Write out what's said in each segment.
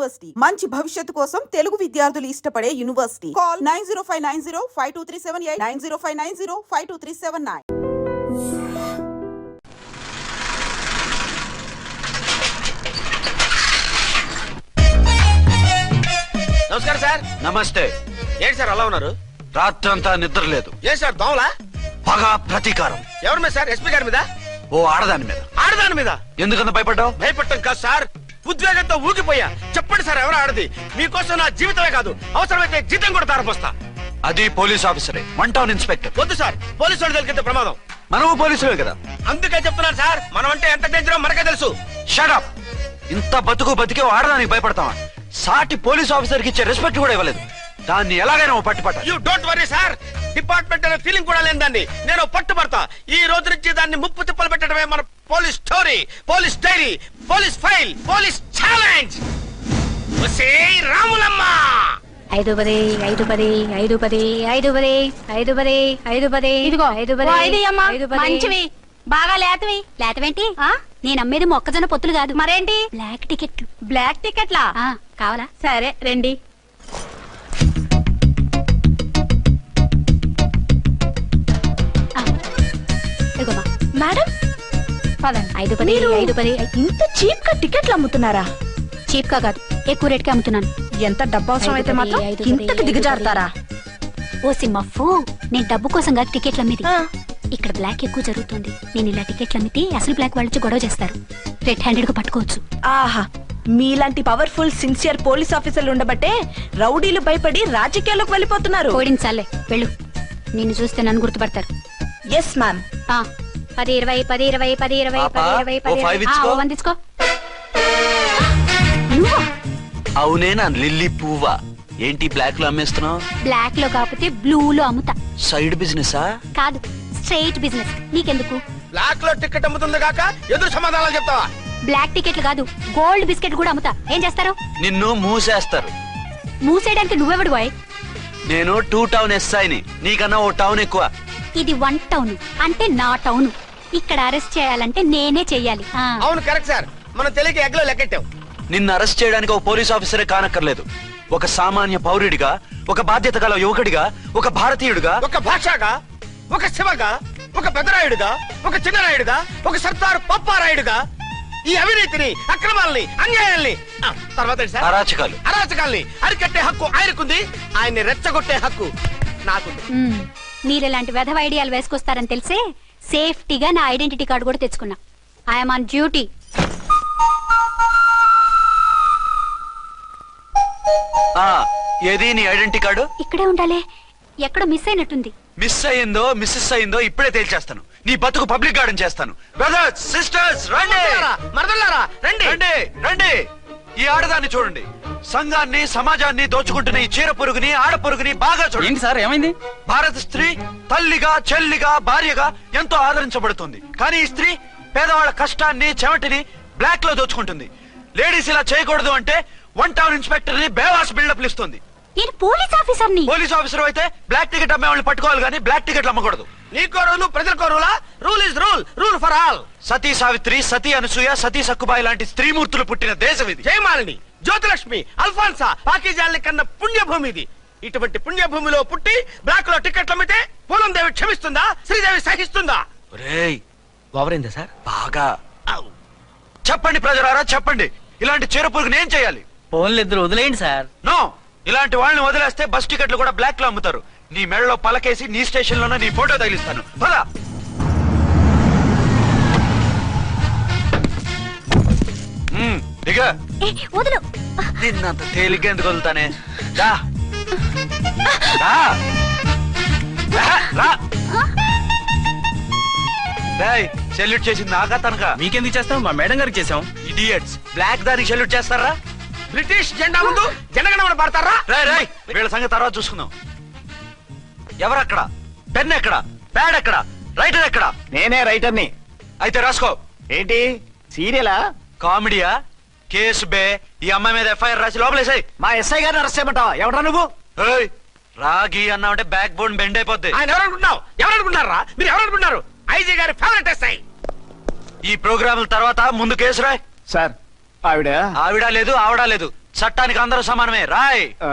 University మంచి భవిష్యత్తు కోసం తెలుగు విద్యార్థులు ఇష్టపడే యూనివర్సిటీ. కాల్ 9059052378 9059052379. నమస్కారం సార్. నమస్తే. ఏంటి సార్ అలా ఉన్నారు? రాత్రంతా నిద్ర లేదు. ఏం సార్ దోమలా? పగ ప్రతీకారం. ఎవరి మీద సార్? ఎస్పీ గారి మీద? ఓ ఆడదాని మీద. ఆడదాని మీద ఎందుకంత భయపడ్డావు? భయపడటం కాదు సార్, ఉద్వేగంతో ఊగిపోయా. చెప్పండి సార్, ఎవరు ఆడది? మీకోసం నా జీవితమే కాదు, అవసరమైతే జీతం కూడా తారపోస్తా. అది పోలీస్ ఆఫీసరే, 1 టౌన్ ఇన్స్పెక్టర్. వద్దు సార్, పోలీసు వాళ్ళు దొరికితే ప్రమాదం. మనము పోలీసులే కదా. అందుకే చెప్తున్నాను సార్, మనం అంటే ఎంత డేంజరో మనకే తెలుసు. షటప్. ఇంత బతికే ఆడదానికి భయపడతావా? సాటి పోలీస్ ఆఫీసర్ కి ఇచ్చే రెస్పెక్ట్ కూడా ఇవ్వలేదు. దాన్ని ఎలాగైనా పట్టుపట్ట. You don't worry sir, department అనే ఫీలింగ్ కూడా లేని దాన్ని నేను పట్టుబడతా. ఈ రోజు నుంచి దాన్ని ముప్పు తిప్పలు పెట్టడమే మన police story, police diary, police file, police challenge. Ramulamma 510 510 510 510 510 510 ఇదిగో 510 మంచివి బాగా లేతవేంటి? నేను అమ్మేది మొక్కజొన్న పొత్తులు కాదు. మరేంటి? బ్లాక్ టికెట్లు. బ్లాక్ టికెట్లా? కావాలా? సరే రండి. మేడం 510 510. ఇంత చీప్ గా టికెట్లు అమ్ముతున్నారా? చీప్ గా కాదు, ఎక్కువ రేట్ కి అమ్ముతున్నాను. ఎంత డబ్బు అవసరం అయితే మాత్రం ఇంతకు దిగజారుతారా? ఓ సిమ్మఫు, నేను డబ్బు కోసం కాదు టికెట్లు అమ్మేది. ఇక్కడ బ్లాక్ ఎక్కువ జరుగుతుంది. నేను ఇలా టికెట్లు అమ్మితే అసలు బ్లాక్ వాళ్ళు గొడవ చేస్తారు. రెడ్ హ్యాండెడ్ గా పట్టుకోవచ్చు. ఆహా, మీలాంటి పవర్ఫుల్ సిన్సియర్ పోలీస్ ఆఫీసర్లు ఉండబట్టే రౌడీలు భయపడి రాజకీయాల్లోకి వెళ్ళిపోతున్నారు. ఓడించాలే వెళ్ళు. నిన్ను చూస్తే నన్ను గుర్తుపడతారు. Yes ma'am. 10 20 10 20 10 20 10 20 10 వందించుకో. అవునే నా లిల్లీ పువ్వా. ఏంటి బ్లాక్ లో అమ్మేస్తున్నావు? బ్లాక్ లో కాకపోతే బ్లూ లో అమ్ముతా. సైడ్ బిజినెసా? కాదు, స్ట్రైట్ బిజినెస్. నీకెందుకు? బ్లాక్ లో టికెట్ అమ్ముతుంది కాక ఎదురు సమాధానాలు చెప్తావా? బ్లాక్ టికెట్లు కాదు, గోల్డ్ బిస్కెట్ కూడా అమ్ముతా. ఏం చేస్తారు? నిన్ను మూసేస్తారు. మూసేయడానికి నువ్వెవడు బాయ్? నేను 2 టౌన్ ఎస్ఐని, నీకన్నా ఓ టౌన్ ఎక్కువ. ఇది 1 టౌన్ అంటే నా టౌన్. ఇక్కడ అరెస్ట్ చేయాలంటే నేనే చెయ్యాలి. అవును కరెక్ట్ సార్, మనం తెలియక ఎగ్లో లెక్కెట్టాం. నిన్ను అరెస్ట్ చేయడానికి ఒక పోలీస్ ఆఫీసరే కానక్కర్లేదు. ఒక సామాన్య పౌరుడిగా, ఒక బాధ్యత గల యువకుడిగా, ఒక భారతీయుడిగా, ఒక భాషగా, ఒక శివగా, ఒక పెద్దరాయుడుగా, ఒక చిన్నరాయుడుగా, ఒక సర్దార్ పప్పారాయుడుగా ఈ అవినీతిని, అక్రమాలని, అన్యాయాల్ని, తర్వాత అరాచకాల్ని అరికట్టే హక్కు ఆయనకుంది. ఆయన్ని రెచ్చగొట్టే హక్కు నాకుంది. మీరు ఇలాంటి వెధవ ఐడియాలు వేసుకొస్తారని తెలిసే సేఫ్టీగా నా ఐడెంటిటీ కార్డు కూడా తెచ్చుకున్నా. I'm on duty. ఏది నీ ఐడెంటిటీ కార్డు? ఇక్కడే ఉండాలి. ఎక్కడ మిస్ అయినట్టుంది. మిస్ అయిందో మిస్సెస్ అయిందో ఇప్పుడే తేల్చేస్తాను. నీ బతుకు పబ్లిక్ గార్డెన్ చేస్తాను. బ్రదర్స్ సిస్టర్స్ రండి, మరదలారా రండి రండి రండి. ఈ ఆడదాన్ని చూడండి. సంఘాన్ని సమాజాన్ని దోచుకుంటున్న ఈ చీర పురుగుని, ఆడ పురుగుని బాగా చూడండి. సార్ ఏమైంది? భారత స్త్రీ తల్లిగా, చెల్లిగా, భార్యగా ఎంతో ఆదరించబడుతుంది. కానీ ఈ స్త్రీ పేదవాళ్ళ కష్టాన్ని, చెమటిని బ్లాక్ లో దోచుకుంటుంది. లేడీస్ ఇలా చేయకూడదు అంటే 1 టౌన్ ఇన్స్పెక్టర్ ని బేవాస్ బిల్డప్ ఇస్తుంది. నేను పోలీస్ ఆఫీసర్ని. పోలీస్ ఆఫీసర్ అయితే బ్లాక్ టికెట్ అమ్మే వాళ్ళని పట్టుకోవాలి కానీ బ్లాక్ టికెట్లు అమ్మకూడదు. నీకో రూలు, ప్రజలకో రూలా? Rule is rule, rule for all. Sati Savitri, Sati Anasuya, Sati Sakkubai లాంటి స్త్రీమూర్తులు పుట్టిన దేశం ఇది. జయమాలిని, జ్యోతిలక్ష్మి, అల్ఫాన్సా, పాకిజాల్ని కన్న పుణ్యభూమి ఇది. ఇటువంటి పుణ్యభూమిలో పుట్టి బ్లాక్ లో టికెట్లు అమ్మితే పూలందేవి క్షమిస్తుందా? శ్రీదేవి సహిస్తుందా? ఓవరైందా సార్? బాగా చెప్పండి ప్రజలారా, చెప్పండి. ఇలాంటి చీర పురుగుని ఏం చేయాలి? ఫోన్లు ఇద్దరు వదిలేయండి సార్. నో, ఇలాంటి వాళ్ళని వదిలేస్తే బస్ టికెట్లు కూడా బ్లాక్ లో అమ్ముతారు. నీ మెడలో పలకేసి నీ స్టేషన్ లోనే నీ ఫోటో తగిలిస్తాను. పద. దిగా. నిన్నంత తేలిగ్గా ఎందుకు వదులుతానే? సెల్యూట్ చేసింది నాకా తనకా? మీకెందుకు చేస్తాం? మా మేడం గారికి చేసాం. ఇడియట్స్, బ్లాక్ దానికి సెల్యూట్ చేస్తారా? బ్రిటిష్ జెండా ముందు జనగణమన పడతారా? రాయ్ వీళ్ళ సంగతి తర్వాత చూసుకుందాం. ఎవరక్కడ? పెన్ ఎక్కడ? ప్యాడ్ ఎక్కడ? రైటర్ ఎక్కడ? నేనే రైటర్ని. అయితే రాసుకో. ఏంటి సీరియలా? కామెడీయా? కేసు బే. ఈ అమ్మాయి మీద ఎఫ్ఐఆర్ రాసి లోపలేసాయి. మా ఎస్ఐ గారిని అరెస్ట్ చేయమంటావా? ఎవరా నువ్వు? రాగి అన్నావంటే బ్యాక్ బోన్ బెండ్ అయిపోద్ది. ఆయన ఎవరనుకుంటున్నారా? మీరు ఎవరనుకుంటున్నారు? ఐజీ గారి ఫేవరెట్ ఎస్ఐ. ఈ ప్రోగ్రాముల తర్వాత ముందు కేసు రాయ్. సార్ ఆవిడ ఆవిడ లేదు ఆవిడ లేదు, చట్టానికి అందరూ సమానమే. రాయ్. ఆ,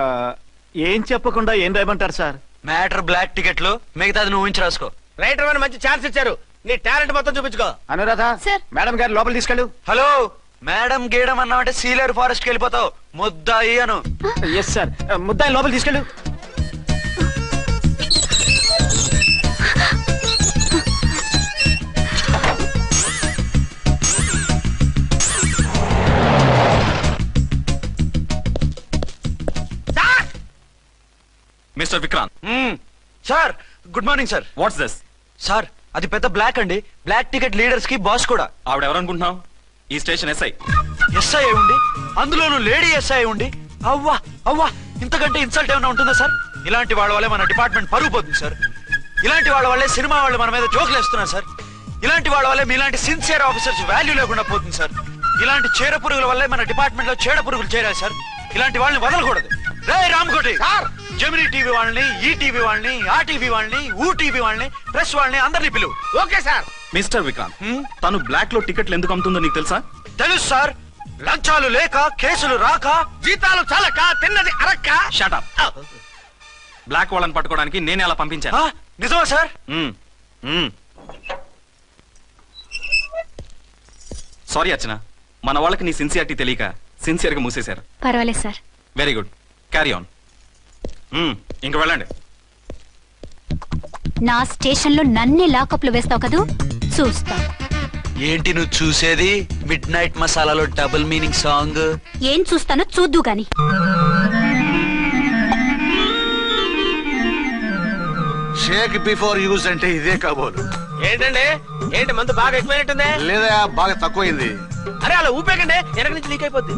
ఏం చెప్పకుండా ఏం రాయమంటారు సార్? మ్యాటర్ బ్లాక్ టికెట్లు, మిగతాది నువ్వు ఊహించి రాసుకో. రైటర్ అని మంచి ఛాన్స్ ఇచ్చారు, నీ టాలెంట్ మొత్తం చూపించుకో. అనురాధ సార్. మేడం గారు లోపల తీసుకెళ్ళు. హలో, మేడం గీయడం అన్నావంటే సీలేరు ఫారెస్ట్ కి వెళ్ళిపోతావు. ముద్దాయి అను. ఎస్ సార్, ముద్దాయి లోపల తీసుకెళ్ళు. Mister Vikrant, sir good morning sir. What's this? Sir అది పెద్ద బ్లాక్ అండి, బ్లాక్ టికెట్ లీడర్స్ కి బాస్ కూడా. ఆవిడ ఎవరనుకుంటున్నావు? ఈ స్టేషన్ ఎస్ఐ. ఎస్ఐ ఉండి, అందులోనూ లేడీ ఎస్ఐ ఉండి, అవ్వా అవ్వా, ఇంతకంటే ఇన్సల్ట్ ఏమైనా ఉంటుందా సార్? ఇలాంటి వాళ్ళ వల్లే మన డిపార్ట్మెంట్ పరుగు పోతుంది సార్. ఇలాంటి వాళ్ళ వల్లే సినిమా వాళ్ళు మన మీద జోకులు వేస్తున్నారు సార్. ఇలాంటి వాళ్ళ వల్లే మీలాంటి సిన్సియర్ ఆఫీసర్స్ వాల్యూ లేకుండా పోతుంది సార్. ఇలాంటి చీడ పురుగుల వల్లే మన డిపార్ట్మెంట్ లో చీడ పురుగులు చేరాయి సార్. ఇలాంటి వాళ్ళని వదలకూడదు. రే రామ్కోటి సార్, జెమినీ టీవీ వాళ్ళని, ఈ టీవీ వాళ్ళని, ఆ టీవీ వాళ్ళని, ఊ టీవీ వాళ్ళని, ప్రెస్ వాళ్ళని అందరినీ పిలువు. Okay sir. మిస్టర్ విక్రాంత్, తను బ్లాక్ లో టికెట్లు ఎందుకు అమ్ముతుందో నీకు తెలుసా? తెలుసు సార్, లంచాలు లేక, కేసులు రాక, జీతాలు చాలక, తిన్నది అరక్క. Shut up. బ్లాక్ వాళ్ళని పట్టుకోవడానికి నేనే అలా పంపించాను. నిజమా సార్? సారీ అర్చన, మన వాళ్ళకి నీ సిన్సియారిటీ తెలియక సిన్సియర్ గా మూసేశారు. పర్వాలేదు sir. Very good, carry on. ఇంక వెళ్ళండి. నా స్టేషన్ లో నన్నే లాకప్ లో వేస్తావు కదూ, చూస్తా. ఏంటి నువ్వు చూసేది? మిడ్ నైట్ మసాలాలో డబుల్ మీనింగ్ సాంగ్. ఏం చూస్తానో చూద్దు గాని. షేక్ బిఫోర్ యూజ్ అంటే ఇదే కాబోలు. ఏంటండి, ఏంటి మందు బాగా ఎక్కువైనట్టుంది? లేదా బాగా తక్కువైంది. అరే అలా ఊపేకండి, వెనక నుంచి లీక్ అయిపోద్ది.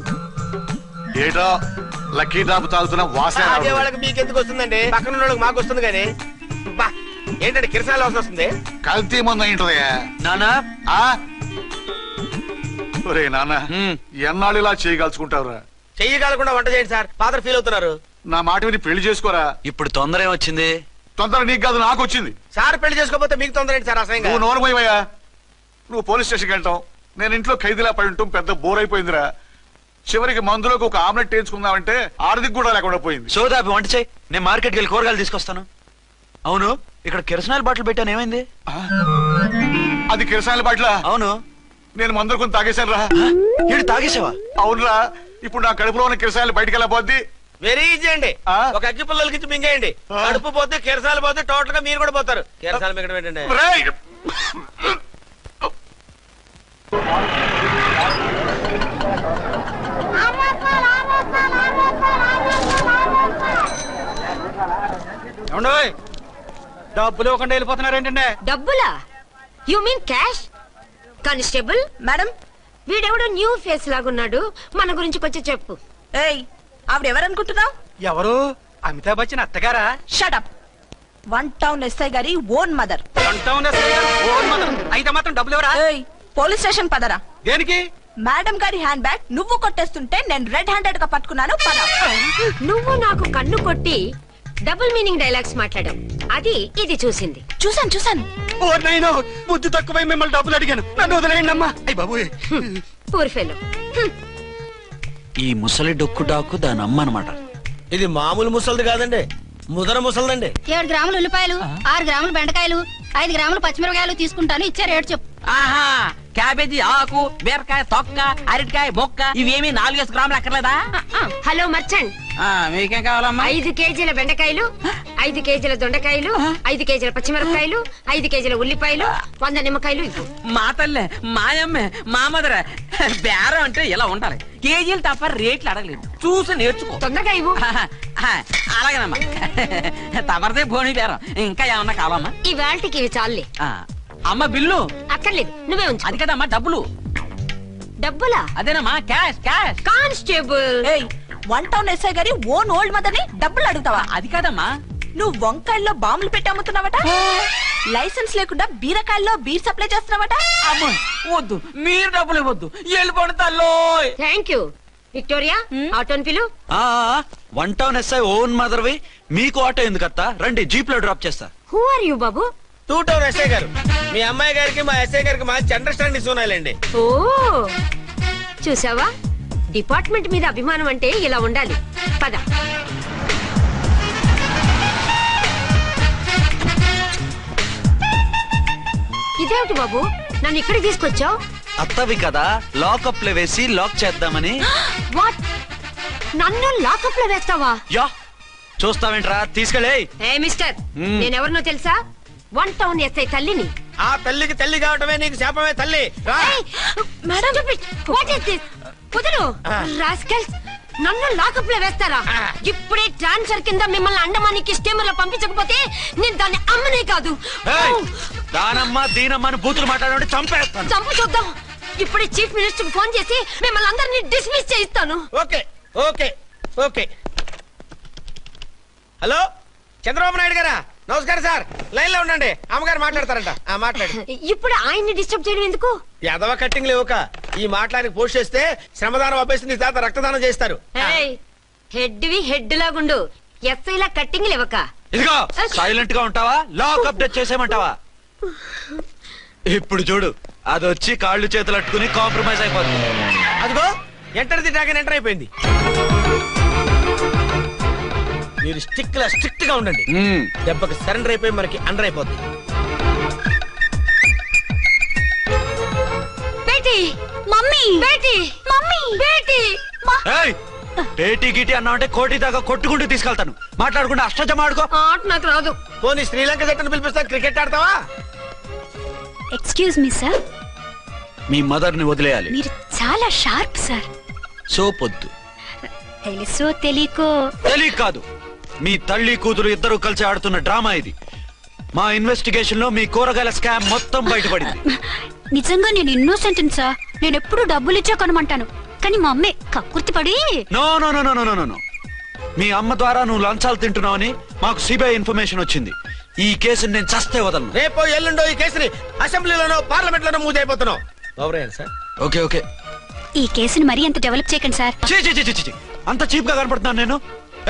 ఏటో లక్కీ డ్రాప్ తాగుతున్న వాసన అదే వాళ్ళకి మీకు ఎందుకు వస్తుందండి, పక్కన వాళ్ళకి మాకు వస్తుంది కానీ. బా, ఏంటంటే కిరసాల వాసన వస్తుంది. కల్తీ మందు అయింటదయ్యా. నానా ఒరే నాన్న, ఎన్నాళ్ళు ఇలా చేయగలుచుకుంటావురా? చెయ్యగలకుండా వంట చేయండి సార్, ఫాదర్ ఫీల్ అవుతున్నారు. నా మాట విని పెళ్లి చేసుకోరా. ఇప్పుడు తొందర ఏమొచ్చింది? తొందర నీకు కాదు, నాకు వచ్చింది. సార్ పెళ్లి చేసుకోకపోతే మీకు తొందర ఏంటి సార్? అసహ్యంగా. నువ్వు నోరు పోయివయ్యా. నువ్వు పోలీస్ స్టేషన్కి వెళ్తాం, నేను ఇంట్లో ఖైదీలా పడి ఉంటాం. పెద్ద బోర్ అయిపోయిందిరా. చివరికి మందులోకి ఒక ఆమ్లెట్ వేయించుకుందామంటే ఆర్థిక కూడా లేకుండా పోయింది. సోదాపి వంట చేయి, నేను మార్కెట్కి వెళ్ళి కూరగాయలు తీసుకొస్తాను. అవును, ఇక్కడ కిరసనాయిల్ బాటిల్ పెట్టాను, ఏమైంది? అది కిరసాయల బాట్ల. అవును, నేను మందులు కొని తాగేశాను రా. ఏడు తాగేసావా? అవునురా, ఇప్పుడు నా కడుపులో ఉన్న కిరసాయలు బయటికి వెళ్ళబోద్ది. వెరీ ఈజీ అండి, ఆ? ఒక అగ్గి పుల్లలకి ఇచ్చి మింగేయండి. కడుపు పోతే కిరసాలు పోతే టోటల్ గా మీరు కూడా పోతారు. కిరసాలు మింగడం ఏంటండి? రేయ్! డబ్బులు ఇవ్వకుండా వెళ్ళిపోతున్నారు ఏంటంటే? డబ్బులా? You mean cash? Constable madam. వీడెవడో న్యూ ఫేస్ లాగున్నాడు, మన గురించి కొంచెం చెప్పు. ఏయ్, ఆవిడెవరనుకుంటున్నావు? ఎవరు? అమితాబ్ బచ్చన్ అత్తగారా? షటప్. 1 టౌన్ ఎస్ఐ గారి ఓన్ మదర్. అయితే మాత్రం డబ్బులు ఎవరా? ఏయ్, పోలీస్ స్టేషన్ పదరా. దేనికి? మేడం గారి హ్యాండ్ బ్యాగ్ నువ్వు కొట్టేస్తుంటే నేను రెడ్ హ్యాండెడ్ గా పట్టుకున్నాను. పద. నువ్వు నాకు కన్ను కొట్టి డబుల్ మీనింగ్ డైలాగ్స్ మాట్లాడావు, అది ఇది చూసింది. చూసాను. ఓ నైనో, బుద్ధి తక్కువై మిమ్మల్ని డబ్బులు అడిగాను, నన్ను వదిలేయండి అమ్మా. అయ్య బాబు, పూర్ ఫెలో. ఈ ముసలి డొక్కు డాకు దాని అమ్మ అనమాట. ఇది మామూలు ముసలిది కాదండి, ముదర ముసలిదండి. 7 గ్రాములు ఉల్లిపాయలు, 6 గ్రాములు బెండకాయలు, 5 గ్రాములు పచ్చిమిరపకాయలు తీసుకుంటాను. ఇచ్చే రేటు చెప్పు. ఆహా, క్యాబేజీ ఆకు, బీరకాయ తొక్క, అరటికాయ బొక్క, ఇవేమి 4 గ్రాములు అక్కర్లేదా? హలో మర్చండ్, మీకేం కావాలమ్మా? 5 కేజీల బెండకాయలు, 5 కేజీల దొండకాయలు, 5 కేజీల పచ్చిమిరపకాయలు, 5 కేజీల ఉల్లిపాయలు, 100 నిమ్మకాయలు ఇవ్వు. మా తల్లే, మాయమ్మే, మా మదర. బేరం అంటే ఇలా ఉండాలి, కేజీలు తప్ప రేట్లు అడగలేదు, చూసి నేర్చుకో. తొందరగా ఇవ్వు. అలాగేనమ్మా, తమరిదే భోని బేరం. ఇంకా ఏమన్నా కావాలమ్మా? ఈ వేల్టికి ఇవి చాలులే. అమ్మ బిల్లు అక్కర్లేదు, నువ్వే ఉంచు. అది కదమ్మా డబ్బులు. డబ్బులా? అదేనమ్మా, క్యాష్ క్యాష్. కానిస్టేబుల్, ఏయ్, 1 టౌన్ ఎస్ఐ గారి ఓన్ ఓల్డ్ మదర్ ని డబ్బులు అడుగుతావా? అది కాదమ్మా. నువ్వు వంకాయల్లో బాంబులు పెట్టి అమ్ముతున్నావట, లైసెన్స్ లేకుండా బీరకాయల్లో బీర్ సప్లై చేస్తున్నావట. అమ్మ వద్దు, మీరు డబ్బులు ఇవ్వద్దు, వెళ్ళిపోండి తల్లో. Thank you. విక్టోరియా, ఆటోన్ పిలు. 1 టౌన్ ఎస్ఐ ఓన్ మదర్వి, మీకు ఆటో ఎందుకత్తా? రండి, జీప్ లో డ్రాప్ చేస్తా. హూ ఆర్ యూ బాబు? 2 టౌన్ ఎస్ఐ గారు, మీ అమ్మాయి గారికి మా ఎస్ఐ గారికి మంచి అండర్స్టాండింగ్ ఉన్నాయండి. ఓ చూసావా, డిపార్ట్మెంట్ మీద అభిమానం అంటే ఇలా ఉండాలి. పద. ఇదేమిటి బాబు, నన్ను ఇక్కడికి తీసుకొచ్చావు? అత్తవి కదా, లాకప్ లో వేసి లాక్ చేద్దామని. వాట్? నన్ను లాకప్ లో వేస్తావా? యా, చూస్తావేంట్రా, తీసుకెళ్ళే. ఏ మిస్టర్, నేనెవరినో తెలుసా? 1 టౌన్ ఎస్ఐ తల్లిని. ఆ తల్లికి తల్లి కావటమే నీకు శాపమే తల్లి. రా. Madam, what is this? కుదరు రాస్కల్స్, నన్ను లాకప్ లో వేస్తారా? ఇప్పుడే ట్రాన్స్ఫర్ కింద మిమ్మల్ని అండమానికి స్టీమర్ లో పంపించకపోతే నేను దాన్ని అమ్మనే కాదు. దానమ్మ దీనమ్మ అని బూతులు మాట్లాడే చంపేస్తాను. చంపు చూద్దాం. ఇప్పుడే చీఫ్ మినిస్టర్ కి ఫోన్ చేసి మిమ్మల్ని అందరినీ డిస్మిస్ చేయిస్తాను. Okay okay okay. Hello, Chandrababu Naidu గారా? నమస్కారం సార్, లైన్ లో ఉండండి, అమ్మగారు మాట్లాడతారంట. మాట్లాడు. ఇప్పుడు ఆయన్ని డిస్టర్బ్ చేయడం ఎందుకు? ఎదవ కట్టింగ్ లేవుక ఈ మాట్లాడికి పోస్ట్ చేస్తే శ్రమదానం అభ్యసి నీ తాత రక్తదానం చేస్తారు. హెడ్ వి హెడ్ లాగుండు, ఎస్ఐ లా కట్టింగ్ లేవక. ఇదిగో సైలెంట్ గా ఉంటావా, లాక్ అప్డేట్ చేసేయమంటావా? ఇప్పుడు చూడు, అది వచ్చి కాళ్ళు చేతులు అట్టుకుని కాంప్రమైజ్ అయిపోతుంది. అదిగో ఎంటర్ ది డ్రాగన్ ఎంటర్ అయిపోయింది. మీరు స్ట్రిక్ట్ గా ఉండండి, దెబ్బకి సరెండర్ అయిపోయి మనకి అండర్ అయిపోద్ది. బేటీ, మమ్మీ, బేటీ, మమ్మీ, బేటీ. పేటీ గిటి అన్నావంటే కోటి దాకా కొట్టుకుంటూ తీసుకెళ్తాను. మాట్లాడుకుంటే అష్టజమ ఆడుకో. ఆట నాకు రాదు. పోనీ శ్రీలంక జట్టును పిలిపిస్తా, క్రికెట్ ఆడతావా? ఎక్స్క్యూజ్ మీ సార్, మీ మదర్ ని వదిలేయాలి. మీరు చాలా షార్ప్ సార్. సోపొద్దు. తెలుసో తెలియకో. తెలియ కాదు, మీ తల్లి కూతురు ఇద్దరు కలిసి ఆడుతున్న డ్రామా ఇది. మా ఇన్వెస్టిగేషన్ లో మీ కూరగాయల స్కామ్ మొత్తం బయటపడింది. నిజంగా నేను ఇన్నోసెంట్ సార్. నేను ఎప్పుడు డబ్బులు ఇచ్చా కొనమంటాను, కానీ మా అమ్మే కక్కుర్తి పడి. No no no no no no. మీ అమ్మ ద్వారా నువ్వు లంచాలు తింటున్నావని మాకు సిబిఐ ఇన్ఫర్మేషన్ వచ్చింది. ఈ కేసుని నేను చస్తే వదలను. రేపో ఎల్లుండో ఈ కేసుని అసెంబ్లీలోనో పార్లమెంట్ లోనో మూవ్ అయిపోతున్నావు. Sir okay okay. ఈ కేసుని మరీ అంత డెవలప్ చేయకండి సార్. అంత చీప్ గా కనపడుతున్నాను నేను?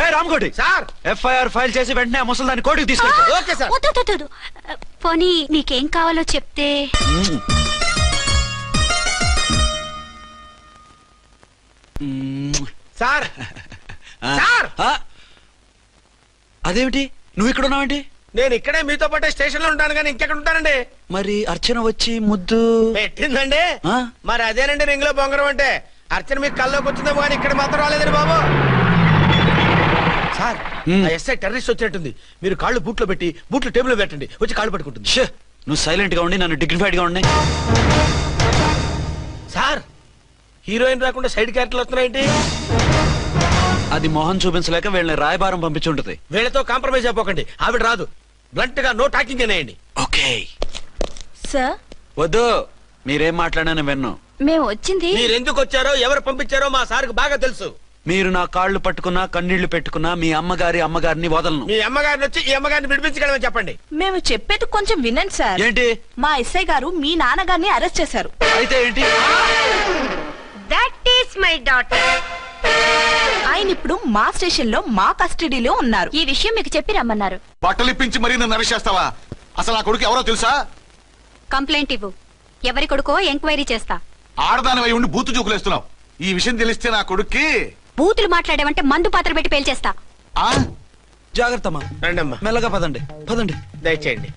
ఏ రామ్కోటి సార్, ఎఫ్ఐఆర్ ఫైల్ చేసి వెంటనే ఆ ముసలిదాన్ని కోర్టుకి తీసుకెళ్ళి. Okay sir. వద్దు. పోనీ మీకేం కావాలో చెప్తే. సార్ సార్, అదేమిటి నువ్వు ఇక్కడ ఉన్నావేంటి? నేను ఇక్కడే మీతో పాటే స్టేషన్ లో ఉంటాను, కానీ ఇంకెక్కడ ఉంటానండి? మరి అర్చన వచ్చి ముద్దు పెట్టిందండి. మరి అదేనండి రింగ్ లో బొంగరం అంటే. అర్చన మీకు కల్లోకి వచ్చిందేమో కానీ ఇక్కడ మాత్రం రాలేదండి బాబు. సార్, ఎస్ఐ టెర్రరిస్ట్ వచ్చినట్టుంది. మీరు కాళ్ళు బూట్లో పెట్టి బూట్లు టేబుల్ పెట్టండి, వచ్చి కాళ్ళు పట్టుకుంటుంది. నువ్వు సైలెంట్ గా ఉండి నన్ను డిగ్నిఫైడ్ గా ఉండి. సార్, హీరోయిన్ రాకుండా సైడ్ క్యారెక్టర్లు వస్తున్నాయేంటి? అది మొహం చూపించలేక వీళ్ళని రాయబారం పంపించుంటది. వీళ్ళతో కాంప్రమైజ్ అయిపోకండి, ఆవిడ రాదు. బ్లంట్ గా నో టాకింగ్ అనేయండి. Okay sir. వద్దు, మీరేం మాట్లాడానని విన్ను. మేము వచ్చింది. మీరు ఎందుకు వచ్చారో ఎవరు పంపించారో మా సార్కు బాగా తెలుసు. మీరు నా కాళ్ళు పట్టుకున్నా కన్నీళ్లు పెట్టుకున్నా మీ అమ్మగారిని వదలను. మీ అమ్మగారిని వచ్చి ఈ అమ్మగారిని విడిపించగలమని చెప్పండి. మేము చెప్పేది కొంచెం వినండి సార్. ఏంటి? మా ఎస్ఐ గారు మీ నాన్నగారిని అరెస్ట్ చేశారు. అయితే ఏంటి? That is my daughter. ఆయన ఇప్పుడు మా స్టేషన్ లో మా కస్టడీలో ఉన్నారు. ఈ విషయం మీకు చెప్పి రమ్మన్నారు. బట్టలు ఇప్పించి మరీ నన్ను అరెస్ట్ చేస్తావా? అసలు నా కొడుకు ఎవరో తెలుసా? కంప్లైంట్ ఇవ్వు, ఎవరి కొడుకో ఎంక్వైరీ చేస్తా. ఆడదానివై ఉండి బూతు జోకులేస్తున్నావు. ఈ విషయం తెలిస్తే నా కొడుక్కి. బూతులు మాట్లాడేవంటే మందు పాత్ర పెట్టి పేల్చేస్తా. జాగ్రత్తమ్మా. రండమ్మా, మెల్లగా పదండి. దయచేయండి.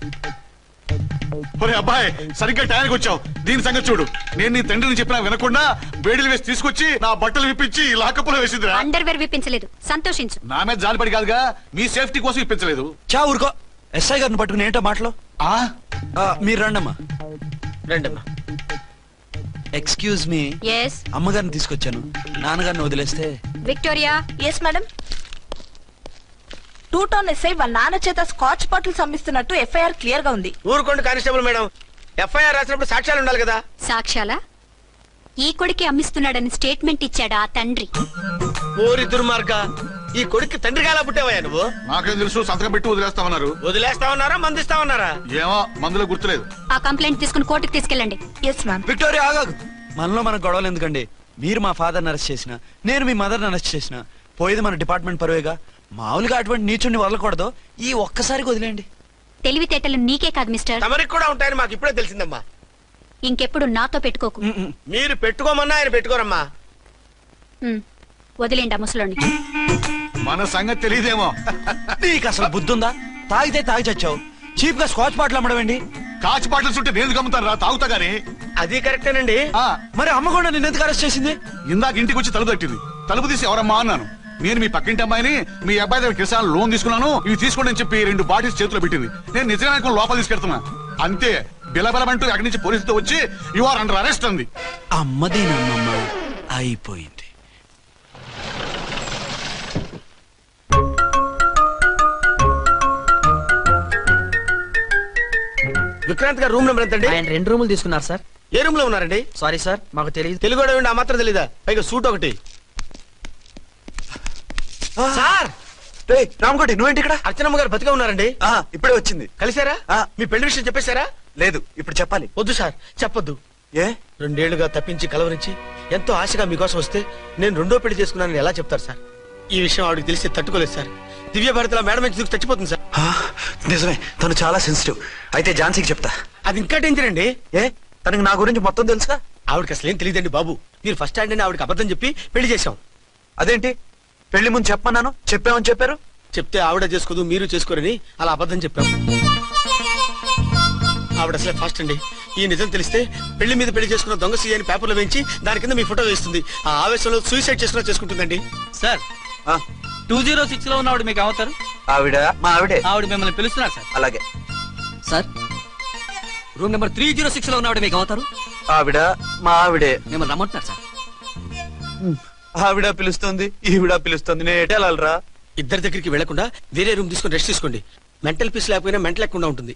ఒరే అబ్బాయి, సరిగ్గా టయానికి వచ్చావు. దీని సంగతి చూడు. నేను నీ తండ్రిని చెప్పినా వినకుండా వేడిలు వేసి తీసుకొచ్చి నా బట్టలు విప్పించి లాకప్పులో వేసిందిరా. అండర్వేర్ విప్పించలేదు, సంతోషించు. నా మీద జాలిపడి కాదుగా, మీ సేఫ్టీ కోసం ఇప్పించలేదు. చా ఊరుకో. ఎస్ఐ గారిని పట్టుకుని ఏంటో మాటలు. మీరు రండమ్మా. Excuse me. ఎస్. అమ్మగారిని తీసుకొచ్చాను, నాన్నగారిని వదిలేస్తే. Victoria. Yes madam. 2 town SI వాళ్ళ నాన్న చేత స్కాచ్ బాటిల్స్ అమ్మిస్తున్నట్టు ఎఫ్ఐఆర్ క్లియర్ గా ఉంది. ఊరుకోండి కానిస్టేబుల్ మేడం, ఎఫ్ఐఆర్ రాసినప్పుడు సాక్ష్యాలు ఉండాలి కదా. సాక్ష్యాలా? ఈ కొడుకే అమ్మిస్తున్నాడని స్టేట్మెంట్ ఇచ్చాడా ఆ తండ్రి? ఓరి దుర్మార్గ, ఈ కొడుక్కి తండ్రిగా ఎలా పుట్టావయ్యా నువ్వు? నాకేం తెలుసు, సంతకం పెట్టి వదిలేస్తామన్నారు. వదిలేస్తామన్నారా మందిస్తామన్నారా? ఏమో, మందులో గుర్తులేదు. ఆ కంప్లైంట్ తీసుకుని కోర్టుకు తీసుకెళ్ళండి. Yes ma'am. విక్టోరియా ఆగాగు. మనలో మన గొడవలు ఎందుకండి? మీరు మా ఫాదర్ని అరెస్ట్ చేసిన, నేను మీ మదర్ని అరెస్ట్ చేసిన, పోయేది మన డిపార్ట్మెంట్ పరువేగా. మామూలుగా అటువంటి నీచుని వదలకూడదు, ఈ ఒక్కసారికి వదిలేండి. తెలివితేటలు నీకే కాదు మిస్టర్, తమరికి కూడా ఉంటాయని మాకు ఇప్పుడే తెలిసిందమ్మా. ఇంకెప్పుడు నాతో పెట్టుకోకు. మీరు పెట్టుకోమన్నా ఆయన పెట్టుకోరమ్మా. వదిలేండి ఆ ముసలోని. మన సంగతి తెలియదేమో. నీకు అసలు బుద్ధుందా? తాగితే తాగి చచ్చావు, చీప్ గా స్కాచ్ బాటిల్ అమ్మడమేంటి? కాచి బాటలు చుట్టూ నేను గమ్ముతాను రా, తాగుతా గానీ. అది కరెక్టేనండి. మరి అమ్మ కూడా నిన్ను ఎందుకు అరెస్ట్ చేసింది? ఇందాక ఇంటికి వచ్చి తలుపు తట్టింది. తలుపు తీసి ఎవరమ్మా అన్నాను. నేను మీ పక్కింటి అమ్మాయిని, మీ అబ్బాయి దగ్గర కిసాన్ లోన్ తీసుకున్నాను, ఇవి తీసుకోండి అని చెప్పి 2 బాటిల్స్ చేతిలో పెట్టింది. నేను నిజంగా లోపల తీసుకెళ్తున్నా. అంతే, బిలబలమంటూ అక్కడి నుంచి పోలీసుతో వచ్చి యు ఆర్ అండర్ అరెస్ట్ అంది. అమ్మదేనమ్మమ్మ అయిపోయింది. విక్రాంత్ గారు రూమ్ నెంబర్ ఎంతండి? ఆయన 2 రూములు తీసుకున్నారు సార్. ఏ రూమ్ లో ఉన్నారండి? సారీ సార్, మాకు తెలియదు. తెలుగు ఆ మాత్రం తెలీదా? పైగా సూట్ ఒకటి. సార్ రామకోటి, నువ్వేంటి ఇక్కడ? అర్చనమ్మ గారు బతిగా ఉన్నారండి. ఇప్పుడే వచ్చింది. కలిసారా? మీ పెళ్లి విషయం చెప్పేశారా? లేదు, ఇప్పుడు చెప్పాలి. వద్దు సార్, చెప్పొద్దు. ఏ? 2 ఏళ్లుగా తప్పించి కలవరించి ఎంతో ఆశగా మీకోసం వస్తే నేను 2వ పెళ్లి చేసుకున్నానని ఎలా చెప్తారు సార్? ఈ విషయం ఆవిడకి తెలిసి తట్టుకోలేదు సార్. దివ్య భారతిలో మేడం నుంచి దూకి చచ్చిపోతుంది సార్. నిజమే, తను చాలా సెన్సిటివ్. అయితే ఝాన్సీకి చెప్తా. అది ఇంకా డేంజర్ అండి. ఏ? తనకి నా గురించి మొత్తం తెలుసా? ఆవిడకి అసలు ఏం తెలియదండి బాబు. మీరు ఫస్ట్ హ్యాండ్ అని ఆవిడకి అబద్ధం చెప్పి పెళ్లి చేశాం. అదేంటి? పెళ్లి ముందు చెప్పమన్నాను, చెప్పామని చెప్పారు. చెప్తే ఆవిడ చేసుకోదు, మీరు చేసుకోరని అలా అబద్ధం చెప్పాం. ఆవిడ అసలే ఫాస్ట్ అండి. ఈ నిజం తెలిస్తే పెళ్లి మీద పెళ్లి చేసుకున్న దొంగ సీ అని పేపర్లో వేయించి దాని కింద మీ ఫోటో వేస్తుంది. ఆ ఆవేశంలో సూసైడ్ చేసుకుంటుందండి. సార్ 206 లో ఉన్నవాడు మీకు అవుతారు. ఆవిడ మా ఆవిడే. ఆవిడ మిమ్మల్ని పిలుస్తున్నారు సార్. అలాగే సార్, రూమ్ నెంబర్ 306 లో ఉన్నవాడు మీకు అవుతారు. ఆవిడ మా ఆవిడే. మిమ్మల్ని రమ్మంటున్నారు సార్. ఆవిడ పిలుస్తుంది, ఈవిడ పిలుస్తుంది. నేను ఎటెళ్ళాలరా? ఇద్దరి దగ్గరికి వెళ్లకుండా వేరే రూమ్ తీసుకొని రెస్ట్ తీసుకోండి. మెంటల్ పీస్ లేకపోయినా మెంటల్ లేకుండా ఉంటుంది.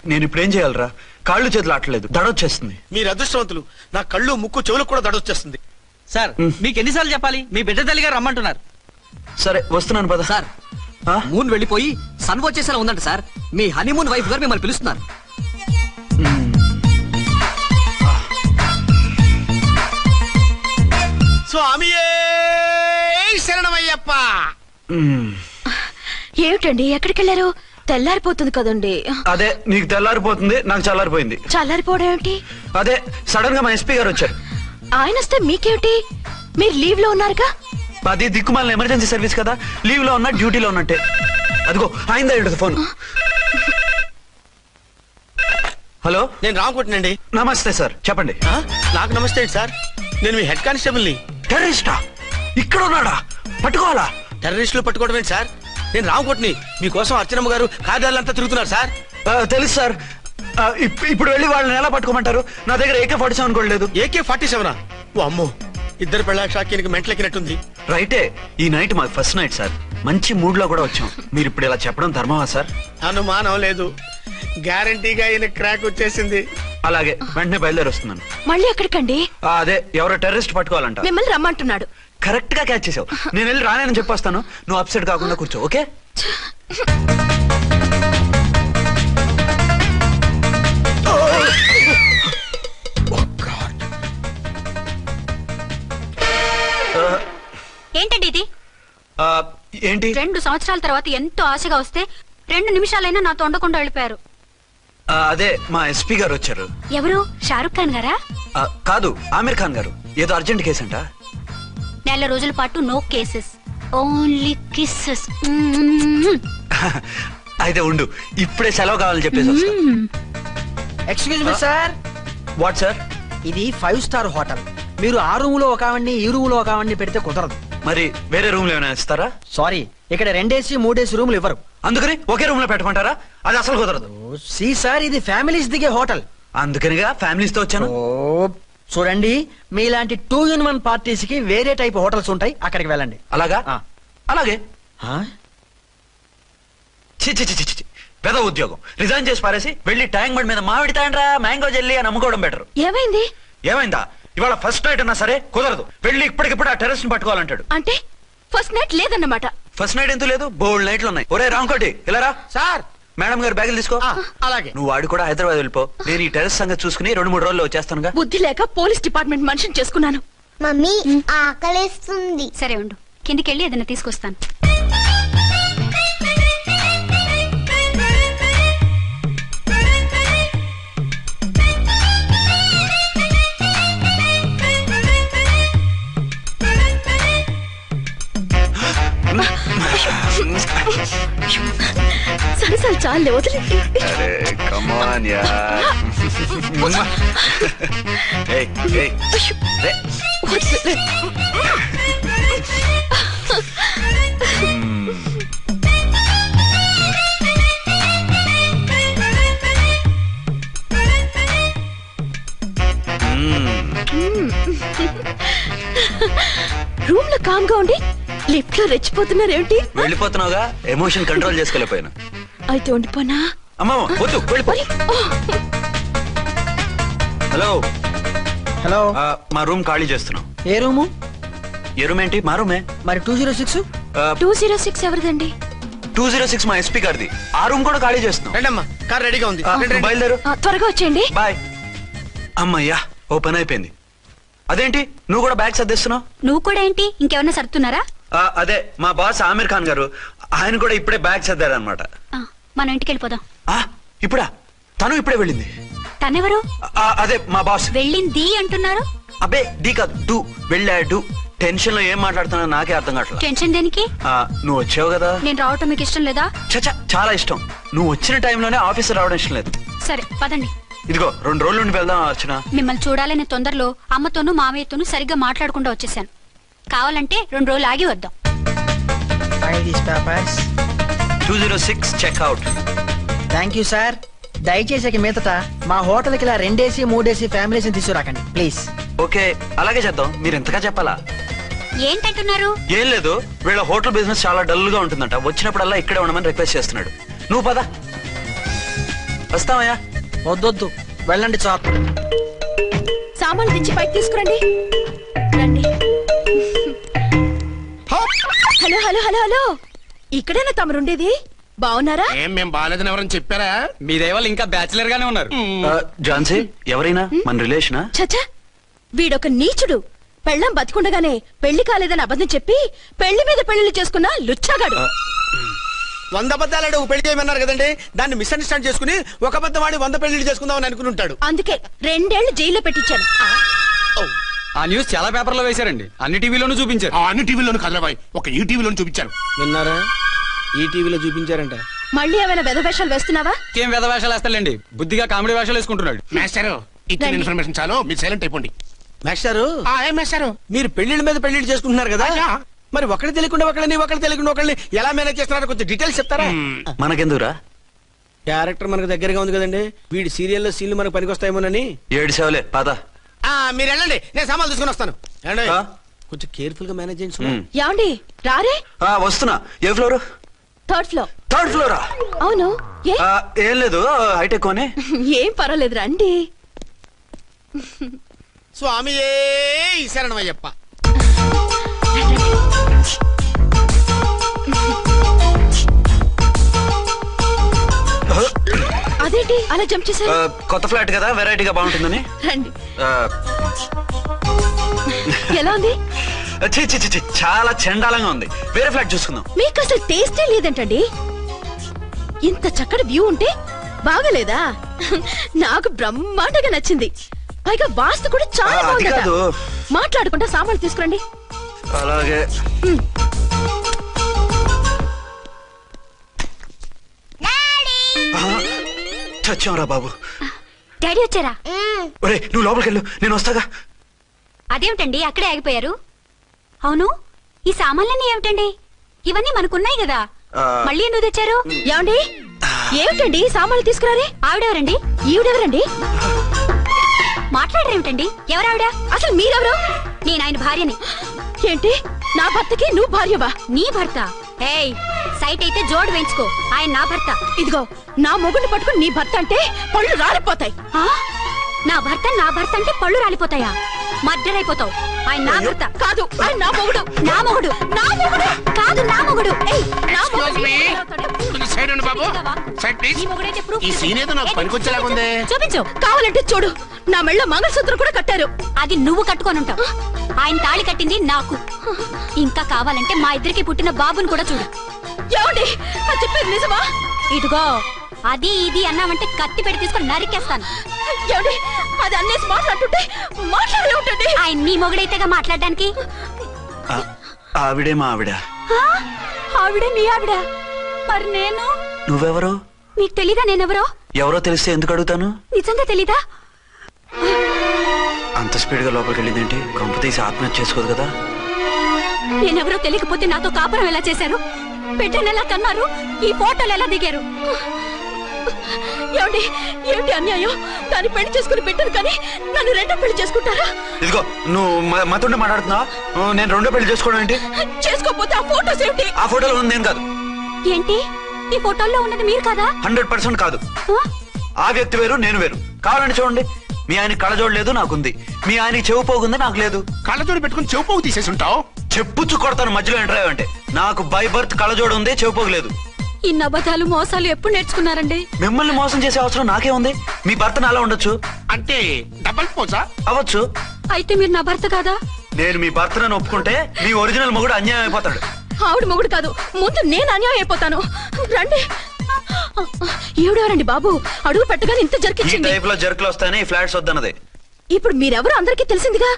నేను ఇప్పుడు ఏం చేయాలరా? కాళ్ళు చేతులు ఆటలేదు, దడొచ్చేస్తుంది. మీరు అదృష్టవంతులు. నా కళ్ళు, ముక్కు, చెవులకు కూడా దడొచ్చేస్తుంది. సార్, మీకు ఎన్నిసార్లు చెప్పాలి? మీ బిడ్డ తల్లి గారు రమ్మంటున్నారు. సరే వస్తున్నాను పద. సార్, మూన్ వెళ్ళిపోయి సన్ వచ్చేసేలా ఉందంట సార్. మీ హనీమూన్ వైఫ్ గారు మిమ్మల్ని పిలుస్తున్నారు. స్వామియే శరణమయ్యప్ప. ఏమిటండి, ఎక్కడికి వెళ్ళారు? తెల్లారిపోతుంది కదండి. అదే, నీకు తెల్లారిపోతుంది, నాకు చల్లారిపోయింది. చల్లారిపోవడం ఏమిటి? అదే సడన్ గా మా ఎస్పీ గారు వచ్చారు. ఆయన వస్తే మీకేమిటి? మీరు లీవ్ లో ఉన్నారుగా. అది దిక్కుమాలిన ఎమర్జెన్సీ సర్వీస్ కదా, లీవ్ లో ఉన్నా డ్యూటీలో ఉన్నట్టే. అదిగో అయిందా ఏంటది ఫోన్. హలో, నేను రామకోటినండి. నమస్తే సార్, చెప్పండి. నాకు నమస్తే సార్. నేను మీ హెడ్ కానిస్టేబుల్ ని. టెర్రరిస్టా? ఇక్కడ ఉన్నాడా? పట్టుకోవాలా? టెర్రరిస్టులు పట్టుకోవడం ఏంటి సార్? నేను రామకోటిని. మీకోసం అర్చనమ్మ గారు కార్యాలయంతా తిరుగుతున్నారు సార్. తెలుసు సార్. ఇప్పుడు వెళ్ళి వాళ్ళని ఎలా పట్టుకోమంటారు? నా దగ్గర AK-47 కూడా లేదు. AK-47? ఓ అమ్మో, ఇద్దరు పెళ్ళ షాకీనికి మెంటలెక్కినట్టుంది. రైటే, ఈ నైట్ మాకు ఫస్ట్ నైట్ సార్. మంచి మూడ్ లో కూడా వచ్చాం. మీరు ఇప్పుడు ఇలా చెప్పడం ధర్మమా సార్? అనుమానం లేదు, గ్యారంటీగా ఈయన క్రాక్ వచ్చేసింది. అలాగే, వెంటనే బయలుదేరి వస్తున్నాను. మళ్ళీ ఎక్కడికండి? అదే, ఎవరో టెర్రరిస్ట్ పట్టుకోవాలంట. మిమ్మల్ని రమ్మంటున్నాడు. కరెక్ట్ గా క్యాచ్ చేసావు. నేను వెళ్ళి రానని చెప్పొస్తాను, నువ్వు అప్సెట్ కాకుండా కూర్చో. ఓకే? ఏంటండి ఇది? ఏంటి? 2 సంవత్సరాల తర్వాత ఎంతో ఆశగా వస్తే 2 నిమిషాలైనా నాతో ఉండకుండా వెళ్ళిపోయారు. అదే, మా ఎస్పీ గారు వచ్చారు. ఎవరు? షారుఖ్ ఖాన్ గారా? కాదు, ఆమీర్ ఖాన్ గారు. ఏదో అర్జెంట్ కేసు అంట. 4 రోజుల పాటు నో కేసెస్, ఓన్లీ కిస్సెస్. అయితే ఉండు, ఇప్పుడే సెలవు కావాలని చెప్పేసి వస్తా. Excuse me sir. What sir? ఇది 5 స్టార్ హోటల్. మీరు ఆ రూమ్ లో ఒక ఆవిడ్ని, ఈ రూమ్ లో ఒక ఆవిడ్ని పెడితే కుదరదు. మరి వేరే రూమ్ లో ఏమైనా ఇస్తారా? సారీ, ఇక్కడ 2 AC 3 AC రూములు ఇవ్వరు. అందుకని ఒకే రూమ్ లో పెట్టమంటారా? అది అసలు కుదరదు. సి సార్, ఇది ఫ్యామిలీస్ దిగే హోటల్. అందుకనిగా ఫ్యామిలీస్ తో వచ్చాను. చూడండి, మీలాంటి 2-in-1 పార్టీస్ కి వేరే టైప్ హోటల్స్ ఉంటాయి, అక్కడికి వెళ్ళండి. అలాగా? అలాగే. చి చి చి చి చి. పెద్ద ఉద్యోగం రిజైన్ చేసి పారేసి వెళ్ళి ట్యాంక్ బండ్ మీద మామిడి తాండ్రా మ్యాంగో జెల్లీ అని అమ్ముకోవడం బెటర్. ఏమైంది? ఏమైందా? ఇవాళ ఫస్ట్ నైట్ అన్నా సరే కుదరదు. వెళ్ళి ఇప్పటికిప్పుడు ఆ టెర్రస్ ని పట్టుకోవాలంటాడు. అంటే ఫస్ట్ నైట్ లేదన్నమాట. ఫస్ట్ నైట్ ఎందుకు లేదు? బోల్డ్ నైట్లు ఉన్నాయి. ఒరే రాంకోటి ఇలా రా. సార్, మేడం గారు బ్యాగులు తీసుకో. అలాగే. నువ్వు వాడు కూడా హైదరాబాద్ వెళ్ళిపో. నేను ఈ టెర్రస్ సంగతి చూసుకుని 2-3 రోజుల్లో వచ్చేస్తానుగా. బుద్ధి లేక పోలీస్ డిపార్ట్మెంట్ మనిషిని చేసుకున్నాను. మమ్మీ ఆకలేస్తుంది. సరే ఉండు, కిందికెళ్ళి ఏదైనా తీసుకొస్తాను. చాలే వదిలేండి. అరే కమాన్ యార్. ఏయ్ ఏయ్ రే. వదిలే. రూమ్ లో కామ్ గా ఉండి లిఫ్ట్ లో రెచ్చిపోతున్నారేంటి? వెళ్ళిపోతున్నావుగా, ఎమోషన్ కంట్రోల్ చేసుకోలేకపోయినా. అయితే ఉండిపోనా? అమ్మా వద్దు, వెళ్ళిపో. హలో హలో, మా రూమ్ ఖాళీ చేస్తున్నాం. ఏ రూము? ఏ రూమ్ ఏంటి? మా రూమే. మరి 206? 206 ఎవరిదండి? 206 మా ఎస్పీ గారిది. ఆ రూమ్ కూడా ఖాళీ చేస్తున్నాం. రండమ్మా, కార్ రెడీగా ఉంది. బయలుదేరు. త్వరగా వచ్చేయండి. బాయ్. అమ్మయ్యా, ఓ పని అయిపోయింది. అదేంటి నువ్వు కూడా బ్యాగ్ సర్దేస్తున్నావు? నువ్వు కూడా ఏంటి, ఇంకెవరన్నా సర్దుతున్నారా? అదే మా బాస్ ఆమీర్ ఖాన్ గారు, ఆయన కూడా ఇప్పుడే బ్యాగ్ సర్దారనమాట. మనం ఇంటికి వెళ్ళిపోదాం. ఇప్పుడా? తను ఇప్పుడే వెళ్ళింది. తనెవరు? అదే మా బాస్. వెళ్ళింది అంటున్నారు. అబ్బే డీ కాదు, డూ. వెళ్ళాడు. టెన్షన్ లో ఏం మాట్లాడుతున్నా నాకే అర్థం కావట్లేదు. టెన్షన్ దేనికి? నువ్వు వచ్చావు కదా. నేను రావటం మీకు ఇష్టం లేదా? చచ్చా, చాలా ఇష్టం. నువ్వు వచ్చిన టైంలోనే ఆఫీస్ రావడం ఇష్టం లేదు. సరే పదండి. ఇదిగో 2 రోజుల నుండి వెళ్దాం అర్చన. మిమ్మల్ని చూడాలనే తొందరలో అమ్మతోనూ మామయ్యతోనూ సరిగ్గా మాట్లాడకుండా వచ్చేసాను. కావాలంటే 2 రోజులు ఆగి వద్దాం. 206 చెక్అవుట్. Thank you sir. దయచేసి ఇక మీదట మా హోటల్కి ఇలా 2 AC 3 AC ఫ్యామిలీస్ తీసుకురాకండి ప్లీజ్. ఓకే, అలాగే చేద్దాం. మీరు ఎంతగా చెప్పాలా? ఏంటంటున్నారు? ఏం లేదు, వీళ్ళ హోటల్ బిజినెస్ చాలా డల్ గా ఉంటుందంట. వచ్చినప్పుడల్లా ఇక్కడే ఉండమని రిక్వెస్ట్ చేస్తున్నాడు. నువ్వు పద. వస్తావయ్యా? వద్దొద్దు, వెళ్ళండి చాలు. సామాన్లు దించి పైకి తీసుకురండి. రండి. హలో హలో హలో హలో, ఇక్కడేనా తమరుండేది? బాగున్నారా? ఏం మేము బాగాలేదని ఎవరని చెప్పారా? మీ దయవల్ల ఇంకా బ్యాచిలర్ గానే ఉన్నారు. ఝాన్సీ, ఎవరైనా మన రిలేషనా? చచ్చా, వీడొక నీచుడు. పెళ్ళం బతికుండగానే పెళ్లి కాలేదని అబద్ధం చెప్పి పెళ్లి మీద పెళ్లి చేసుకున్న లుచ్చాగాడు. 100 అబద్ధాలు పెళ్లి చేయమన్నారు కదండి, దాన్ని మిస్అండర్స్టాండ్ చేసుకుని ఒక అబద్ధం వాడి 100 పెళ్లి చేసుకుందామని అనుకుని ఉంటాడు. అందుకే 2 ఏళ్లు జైల్లో పెట్టించాను. ఆ న్యూస్ చాలా పేపర్లో వేశారండి, అన్ని టీవీలోనూ చూపించారు. అన్ని టీవీలోను కదలబాయ్, ఒక ఈ టీవీలోను చూపించారు. విన్నారా? ఈ టీవీలో చూపించారంట. మళ్ళీ ఏమైనా వెధవేషాలు వేస్తున్నావా? ఏం వెధ వేషాలు వేస్తాడండి, బుద్ధిగా కామెడీ వేషాలు వేసుకుంటున్నాడు. మాస్టారు, ఇచ్చిన ఇన్ఫర్మేషన్ చాలు, మీరు సైలెంట్ అయిపోండి. మాస్టారు, ఏం మాస్టారు? మీరు పెళ్లిళ్ళ మీద పెళ్లిళ్ళు చేసుకుంటున్నారు కదా, మరి ఒకటి తెలియకుండా ఒకళ్ళని ఎలా మేనేజ్ చేస్తున్నారో కొంచెం డీటెయిల్స్ చెప్తారా? మనకెందుకురా? క్యారెక్టర్ మనకు దగ్గరగా ఉంది కదండి, వీడి సీరియల్లో సీన్లు మనకు పనికొస్తాయేమోనని. 7 సేవలే, పద. మీరు వెళ్ళండి, నేను సామాన్లు తీసుకుని వస్తాను. కొంచెం కేర్ఫుల్ గా మేనేజ్ చేయండి. ఏమండి రారే? వస్తున్నా. ఏ ఫ్లోర్? 3rd floor. 3rd ఫ్లోరా? అవును. ఏం లేదు, హైటెక్ కోనే. ఏం పర్వాలేదు, రండి. స్వామి శరణమయ్యప్ప. అదేంటి అలా జంప్ చేశారు? కొత్త ఫ్లాట్ కదా, వెరైటీగా బాగుంటుందని. రండి. ఎలా ఉంది? చాలా చండాలంగా ఉంది. వేరే ఫ్లాట్ చూసుకుందాం. మీకు అసలు టేస్టే లేదంటండి. ఇంత చక్కటి వ్యూ ఉంటే బాగలేదా? నాకు బ్రహ్మాండంగా నచ్చింది. పైగా వాస్తు కూడా చాలా బాగుంది. మాట్లాడుకుంటా సామాన్లు తీసుకురండి. అలాగే. చచ్చాంరా బాబు. డాడీ వచ్చారా? ఒరే నువ్వు లోపలికి వెళ్ళు, నేను వస్తాగా. అదేమిటండి అక్కడే ఆగిపోయారు? అవును, ఈ సామాన్లన్నీ ఏమిటండి? ఇవన్నీ మనకున్నాయి కదా, మళ్ళీ ఎందుకు తెచ్చారు? ఏమండి, ఏమిటండి సామాన్లు తీసుకురారే? ఆవిడెవరండి? ఈవిడెవరండి? మాట్లాడరేమిటండి? ఎవరావిడ? అసలు మీరెవరు? నేను ఆయన భార్యని. ఏంటి, నా భర్తకి నువ్వు భార్యవా? నీ భర్త? ఏయ్, సైట్ అయితే జోడు వేయించుకో, ఆయన నా భర్త. ఇదిగో, నా మొగుడిని పట్టుకుని నీ భర్త అంటే పళ్ళు రాలిపోతాయి. నా భర్త అంటే పళ్ళు రాలిపోతాయా? మర్డర్ అయిపోతావు. ఆయన నా భర్త కాదు, ఆయన నా మొగుడు. నా మొగుడు? నా మొగుడు కాదు, నా మొగుడు. చూపించు. కావాలంటే చూడు, నా మెళ్ళ మంగళసూత్రం కూడా కట్టారు. అది నువ్వు కట్టుకొని ఉంటావు. ఆయన తాళి కట్టింది నాకు. ఇంకా కావాలంటే మా ఇద్దరికి పుట్టిన బాబుని కూడా చూడు. ఏమండి, చెప్పేది నిజమా? ఇదిగో, అది ఇది అన్నామంటే కత్తి పెట్టి తీసుకొని నరికేస్తాను. ఏమండి, అది అన్నేసి మాట్లాడుతుంటే మాట్లాడే ఉంటుంది. ఆయన నీ మొగుడైతేగా మాట్లాడడానికి. ఆవిడే మా ఆవిడ. ఆవిడే మీ ఆవిడ? మరి నేను? నువ్వెవరు? మీకు తెలీదా నేనెవరో? ఎవరో తెలిస్తే ఎందుకు అడుగుతాను? నిజంగా తెలీదా? అంత స్పీడ్ గా లోపలికి వెళ్ళిందేంటి? కంప తీసి ఆత్మహత్య చేసుకోదు కదా? నేనెవరో తెలియకపోతే నాతో కాపురం ఎలా చేశారు? బిడ్డను ఎలా కన్నారు? ఈ ఫోటోలు ఎలా దిగారు? ఏమండి ఏమిటి అన్యాయం? దాన్ని పెళ్లి చేసుకుని పెట్టారు కానీ నన్ను రెండో పెళ్లి చేసుకుంటారా? ఇదిగో నువ్వు మాతోనే మాట్లాడుతున్నా. నేను రెండో పెళ్లి చేసుకోవడం ఏంటి? చేసుకోకపోతే ఆ ఫోటోస్ ఏమిటి? ఆ ఫోటోలో ఉంది నేను కాదు. ఏంటి ఈ ఫోటోల్లో ఉన్నది మీరు కదా? 100% కాదు. ఆ వ్యక్తి వేరు, నేను వేరు. కావాలని చూడండి. మీ ఆయన కళ్ళజోడు లేదు, నాకుంది. మీ ఆయనకి చెవు పోగుంది, నాకు లేదు. కళ్ళజోడు పెట్టుకుని చెవు పోగు తీసేసి ఉంటావు. చెప్పుచ్చు కొడతాను మధ్యలో ఎంటర్ అంటే. నాకు బై బర్త్ కళ్ళజోడు ఉంది, చెవు పోగు లేదు. ఇన్ని అబద్ధాలు మోసాలు ఎప్పుడు నేర్చుకున్నారండి? మిమ్మల్ని మోసం చేసే అవసరం నాకే ఉంది. మీ భర్త నాలా ఉండొచ్చు. అంటే డబల్ పోజా? అవ్వచ్చు. అయితే మీరు నా భర్త కాదా? నేను మీ భర్తను ఒప్పుకుంటే మీ ఒరిజినల్ మొగుడు అన్యాయం అయిపోతాడు. ఆవిడ మొగుడు కాదు, ముందు నేను అన్యాయం అయిపోతాను. రండి. ఈవిడెవరండి బాబు? అడుగు పెట్టగానే ఇంత ఈ జరికిచ్చింది. టైప్ లో జర్కులు వస్తాయని ఈ ఫ్లాట్స్ వద్దన్నది. ఇప్పుడు మీరెవరు అందరికీ తెలిసిందిగా.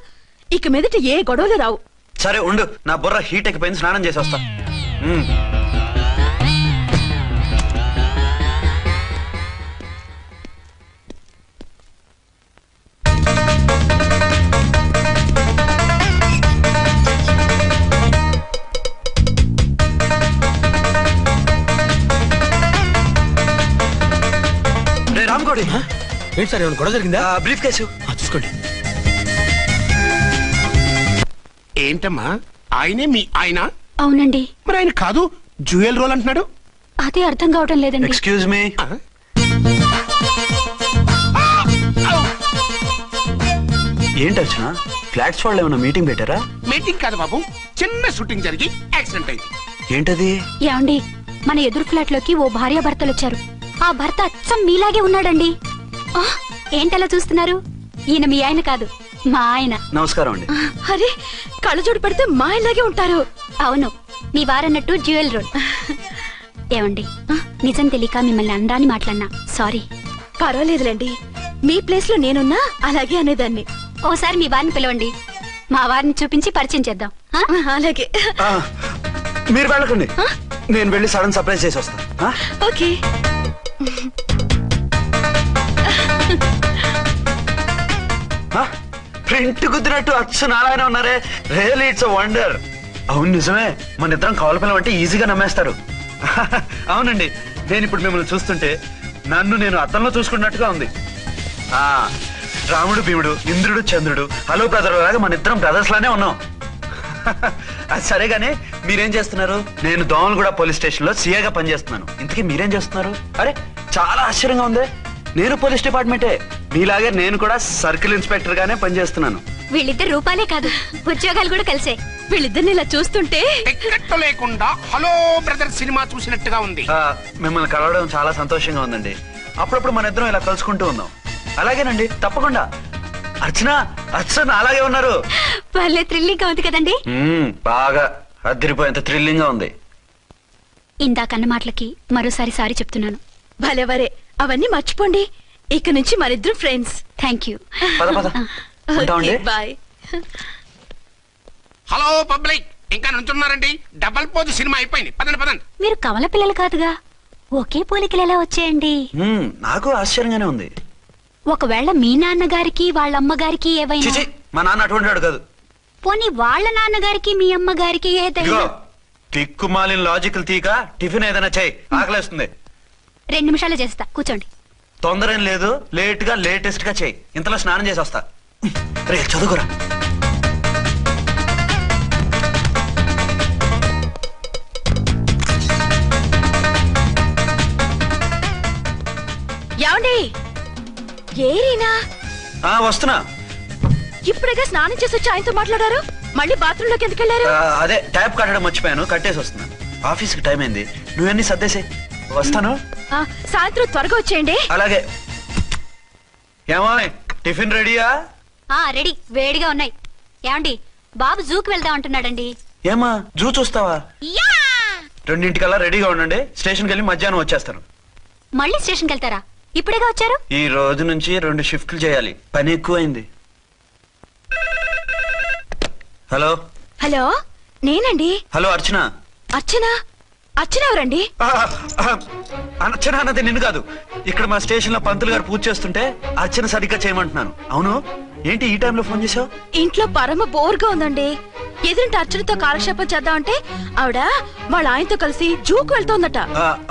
ఇక మీదట ఏ గొడవలు రావు. సరే ఉండు, నా బుర్ర హీట్ ఎక్కిపోయింది, స్నానం చేసి వస్తా. రామ్కోడి ఏంటి సార్ ఏమైనా గొడవ జరిగిందా? బ్రీఫ్ కేసు చూసుకోండి. ఏంటమ్మా ఆయనే మీ ఆయన? అవునండి. మరి ఆయన కాదు జ్యువెల్ రోల్ అంటున్నాడు. అదే అర్థం కావటం లేదండి. Excuse me. ఏంటి వచ్చిన ఫ్లాట్స్ వాళ్ళు ఏమైనా మీటింగ్ పెట్టారా? మీటింగ్ కాదు బాబు, చిన్న షూటింగ్ జరిగి యాక్సిడెంట్ అయింది. ఏంటది? ఏమండి మన ఎదురు ఫ్లాట్ లోకి ఓ భార్య భర్తలు వచ్చారు. ఆ భర్త అచ్చం మీలాగే ఉన్నాడండి. ఏంటలా చూస్తున్నారు? ఈయన మీ ఆయన కాదు, మా ఆయన. నమస్కారం అండి. అరే కళ్ళజోడు పెడితే మా ఆయనలాగే ఉంటారు. అవును, మీ వారన్నట్టు జ్యువెల్ రోడ్. ఏమండి నిజం తెలియక మిమ్మల్ని అందాన్ని మాట్లాడినా సారీ. పర్వాలేదులేండి, మీ ప్లేస్ లో నేనున్నా అలాగే అనేదాన్ని. ఓసారి మీ వారిని పిలవండి, మా వారిని చూపించి పరిచయం చేద్దాం. అలాగే. మీరు వెళ్ళకండి, నేను వెళ్ళి సడన్ సర్ప్రైజ్ చేసి వస్తాను. ఓకే. ప్రింట్ కుదిరినట్టు అచ్చు నారాయణ ఉన్నారే. Really it's wonder. అవును నిజమే, మన ఇద్దరం కవల పిల్లం అంటే ఈజీగా నమ్మేస్తారు. అవునండి, నేను ఇప్పుడు మిమ్మల్ని చూస్తుంటే నన్ను నేను అద్దంలో చూసుకున్నట్టుగా ఉంది. రాముడు భీముడు, ఇంద్రుడు చంద్రుడు, హలో బ్రదర్ లాగా మన ఇద్దరం బ్రదర్స్ లానే ఉన్నాం. అది సరేగానే మీరేం చేస్తున్నారు? నేను దోమలగూడ పోలీస్ స్టేషన్ లో సీఏగా పనిచేస్తున్నాను. ఇంతకీ మీరేం చేస్తున్నారు? అరే చాలా ఆశ్చర్యంగా ఉంది. నేను పోలీస్ డిపార్ట్మెంటే, మీలాగే నేను కూడా సర్కిల్ ఇన్స్పెక్టర్ గానే పనిచేస్తున్నాను. వీళ్ళిద్దరు రూపాలే కాదు, ఉద్యోగాలు కూడా కలిసే. వీళ్ళిద్దరిని ఇలా చూస్తుంటే టికెట్ లేకుండా హలో బ్రదర్ సినిమా చూసినట్టుగా ఉంది. మిమ్మల్ని కలవడం చాలా సంతోషంగా ఉందండి. అప్పుడప్పుడు మన ఇద్దరం ఇలా కలుసుకుంటూ ఉందాం. అలాగేనండి, తప్పకుండా. అర్చన అలాగే ఉన్నారు. వాళ్ళే థ్రిల్లింగ్ గా ఉంది కదండి. బాగా అదిరిపోయేంత థ్రిల్లింగ్ గా ఉంది. ఇందాకన్న మాటలకి మరోసారి సారీ చెప్తున్నాను. భలేవరే, అవన్నీ మర్చిపోండి. ఇక నుంచి మరిద్దరం friends. Thank you. Bye. Hello public, ఇంకా నుంచున్నారండి? డబల్ పోజ్ సినిమా అయిపోయింది, పదండి పదండి. మీరు కమల పిల్లలు కాదుగా, ఒకే పోలికలు ఎలా వచ్చేయండి? నాకు ఆశ్చర్యంగానే ఉంది. ఒకవేళ మీ నాన్నగారికి వాళ్ళ అమ్మగారికి ఏవైనా? మా నాన్న అటువంటి వాడు కాదు. పోనీ వాళ్ళ నాన్నగారికి మీ అమ్మగారికి ఏదైనా? తిక్కుమాలిన లాజికల్ తీక టిఫిన్ ఏదైనా చేయి, ఆకలేస్తుంది. 2 నిమిషాలు చేస్తా, కూర్చోండి. తొందర ఏం లేదు, లేట్ గా లేటెస్ట్ గా చేయి. ఇంతలో స్నానం చేసి వస్తా. రే చదువుకురా. ఏమండి? ఏరీనా? వస్తున్నా. ఇప్పుడేగా స్నానం చేసి వచ్చి ఆయనతో మాట్లాడారు, మళ్ళీ బాత్రూమ్ లోకి ఎందుకు వెళ్ళారు? అదే ట్యాప్ కట్టడం మర్చిపోయాను, కట్టేసి వస్తున్నా. ఆఫీస్ కి టైం అయింది, నువ్వన్నీ సర్దేసే. వస్తాను. సాయంత్రం త్వరగా వచ్చేయండి. అలాగే. ఏమో టిఫిన్ రెడీయా? రెడీ, వేడిగా ఉన్నాయి. ఏమండి బాబు జూకి వెళ్దాం అంటున్నాడండి. ఏమా జూ చూస్తావా? 2:00కల్లా రెడీగా ఉండండి, స్టేషన్కి వెళ్ళి మధ్యాహ్నం వచ్చేస్తాను. మళ్ళీ స్టేషన్కి వెళ్తారా? ఇప్పుడేగా వచ్చారు. ఈ రోజు నుంచి 2 షిఫ్ట్లు చేయాలి, పని ఎక్కువైంది. హలో. హలో, నేనండి. హలో అర్చన. అర్చన అర్చన ఎవరండి? అర్చన అన్నది నిన్ను కాదు. ఇక్కడ మా స్టేషన్ లో పంతులు గారు పూజ చేస్తుంటే అర్చన సరిగ్గా చేయమంటున్నాను. అవును, ఏంటి ఈ టైంలో ఫోన్ చేసావు? ఇంట్లో పరమ బోర్గా ఉందండి. ఎదురింటి అర్చనతో కాలక్షేపం చేద్దామంటే ఆవిడ వాళ్ళ ఆయనతో కలిసి జూకు వెళ్తోందట.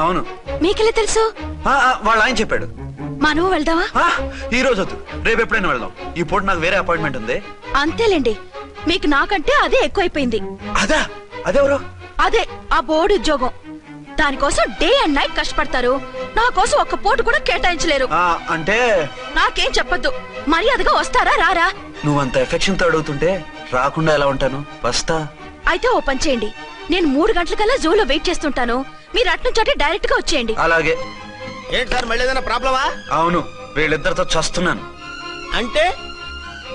అవును. మీకెలా తెలుసు? వాళ్ళ ఆయన చెప్పాడు. మనము వెళ్దామా? ఈ రోజు వద్దు, రేపు ఎప్పుడైనా వెళ్దాం. ఈ పూట నాకు వేరే అపాయింట్మెంట్ ఉంది. అంతేలేండి, మీకు నాకంటే అదే ఎక్కువైపోయింది. అదా? అదెవరు? అదే ఆ బోర్డు ఉద్యోగం. దానికోసం డే అండ్ నైట్ కష్టపడతారు. నా కోసం ఒక్క పూట కూడా కేటాయించలేరు. అంటే నాకేం చెప్పొద్దు, మర్యాదగా వస్తారా రారా? నువ్వంత ఎఫెక్షన్ తో అడుగుతుంటే రాకుండా ఎలా ఉంటాను? వస్తా. అయితే ఓ పని చేయండి, నేను 3 గంటలకల్లా జూలో వెయిట్ చేస్తుంటాను. మీరు అట్నుంచోటే డైరెక్ట్ గా వచ్చేయండి. అలాగే. ఏంటి సార్, మళ్ళీ ఏదైనా ప్రాబ్లమా? అవును, వీళ్ళిద్దరితో చస్తున్నాను. అంటే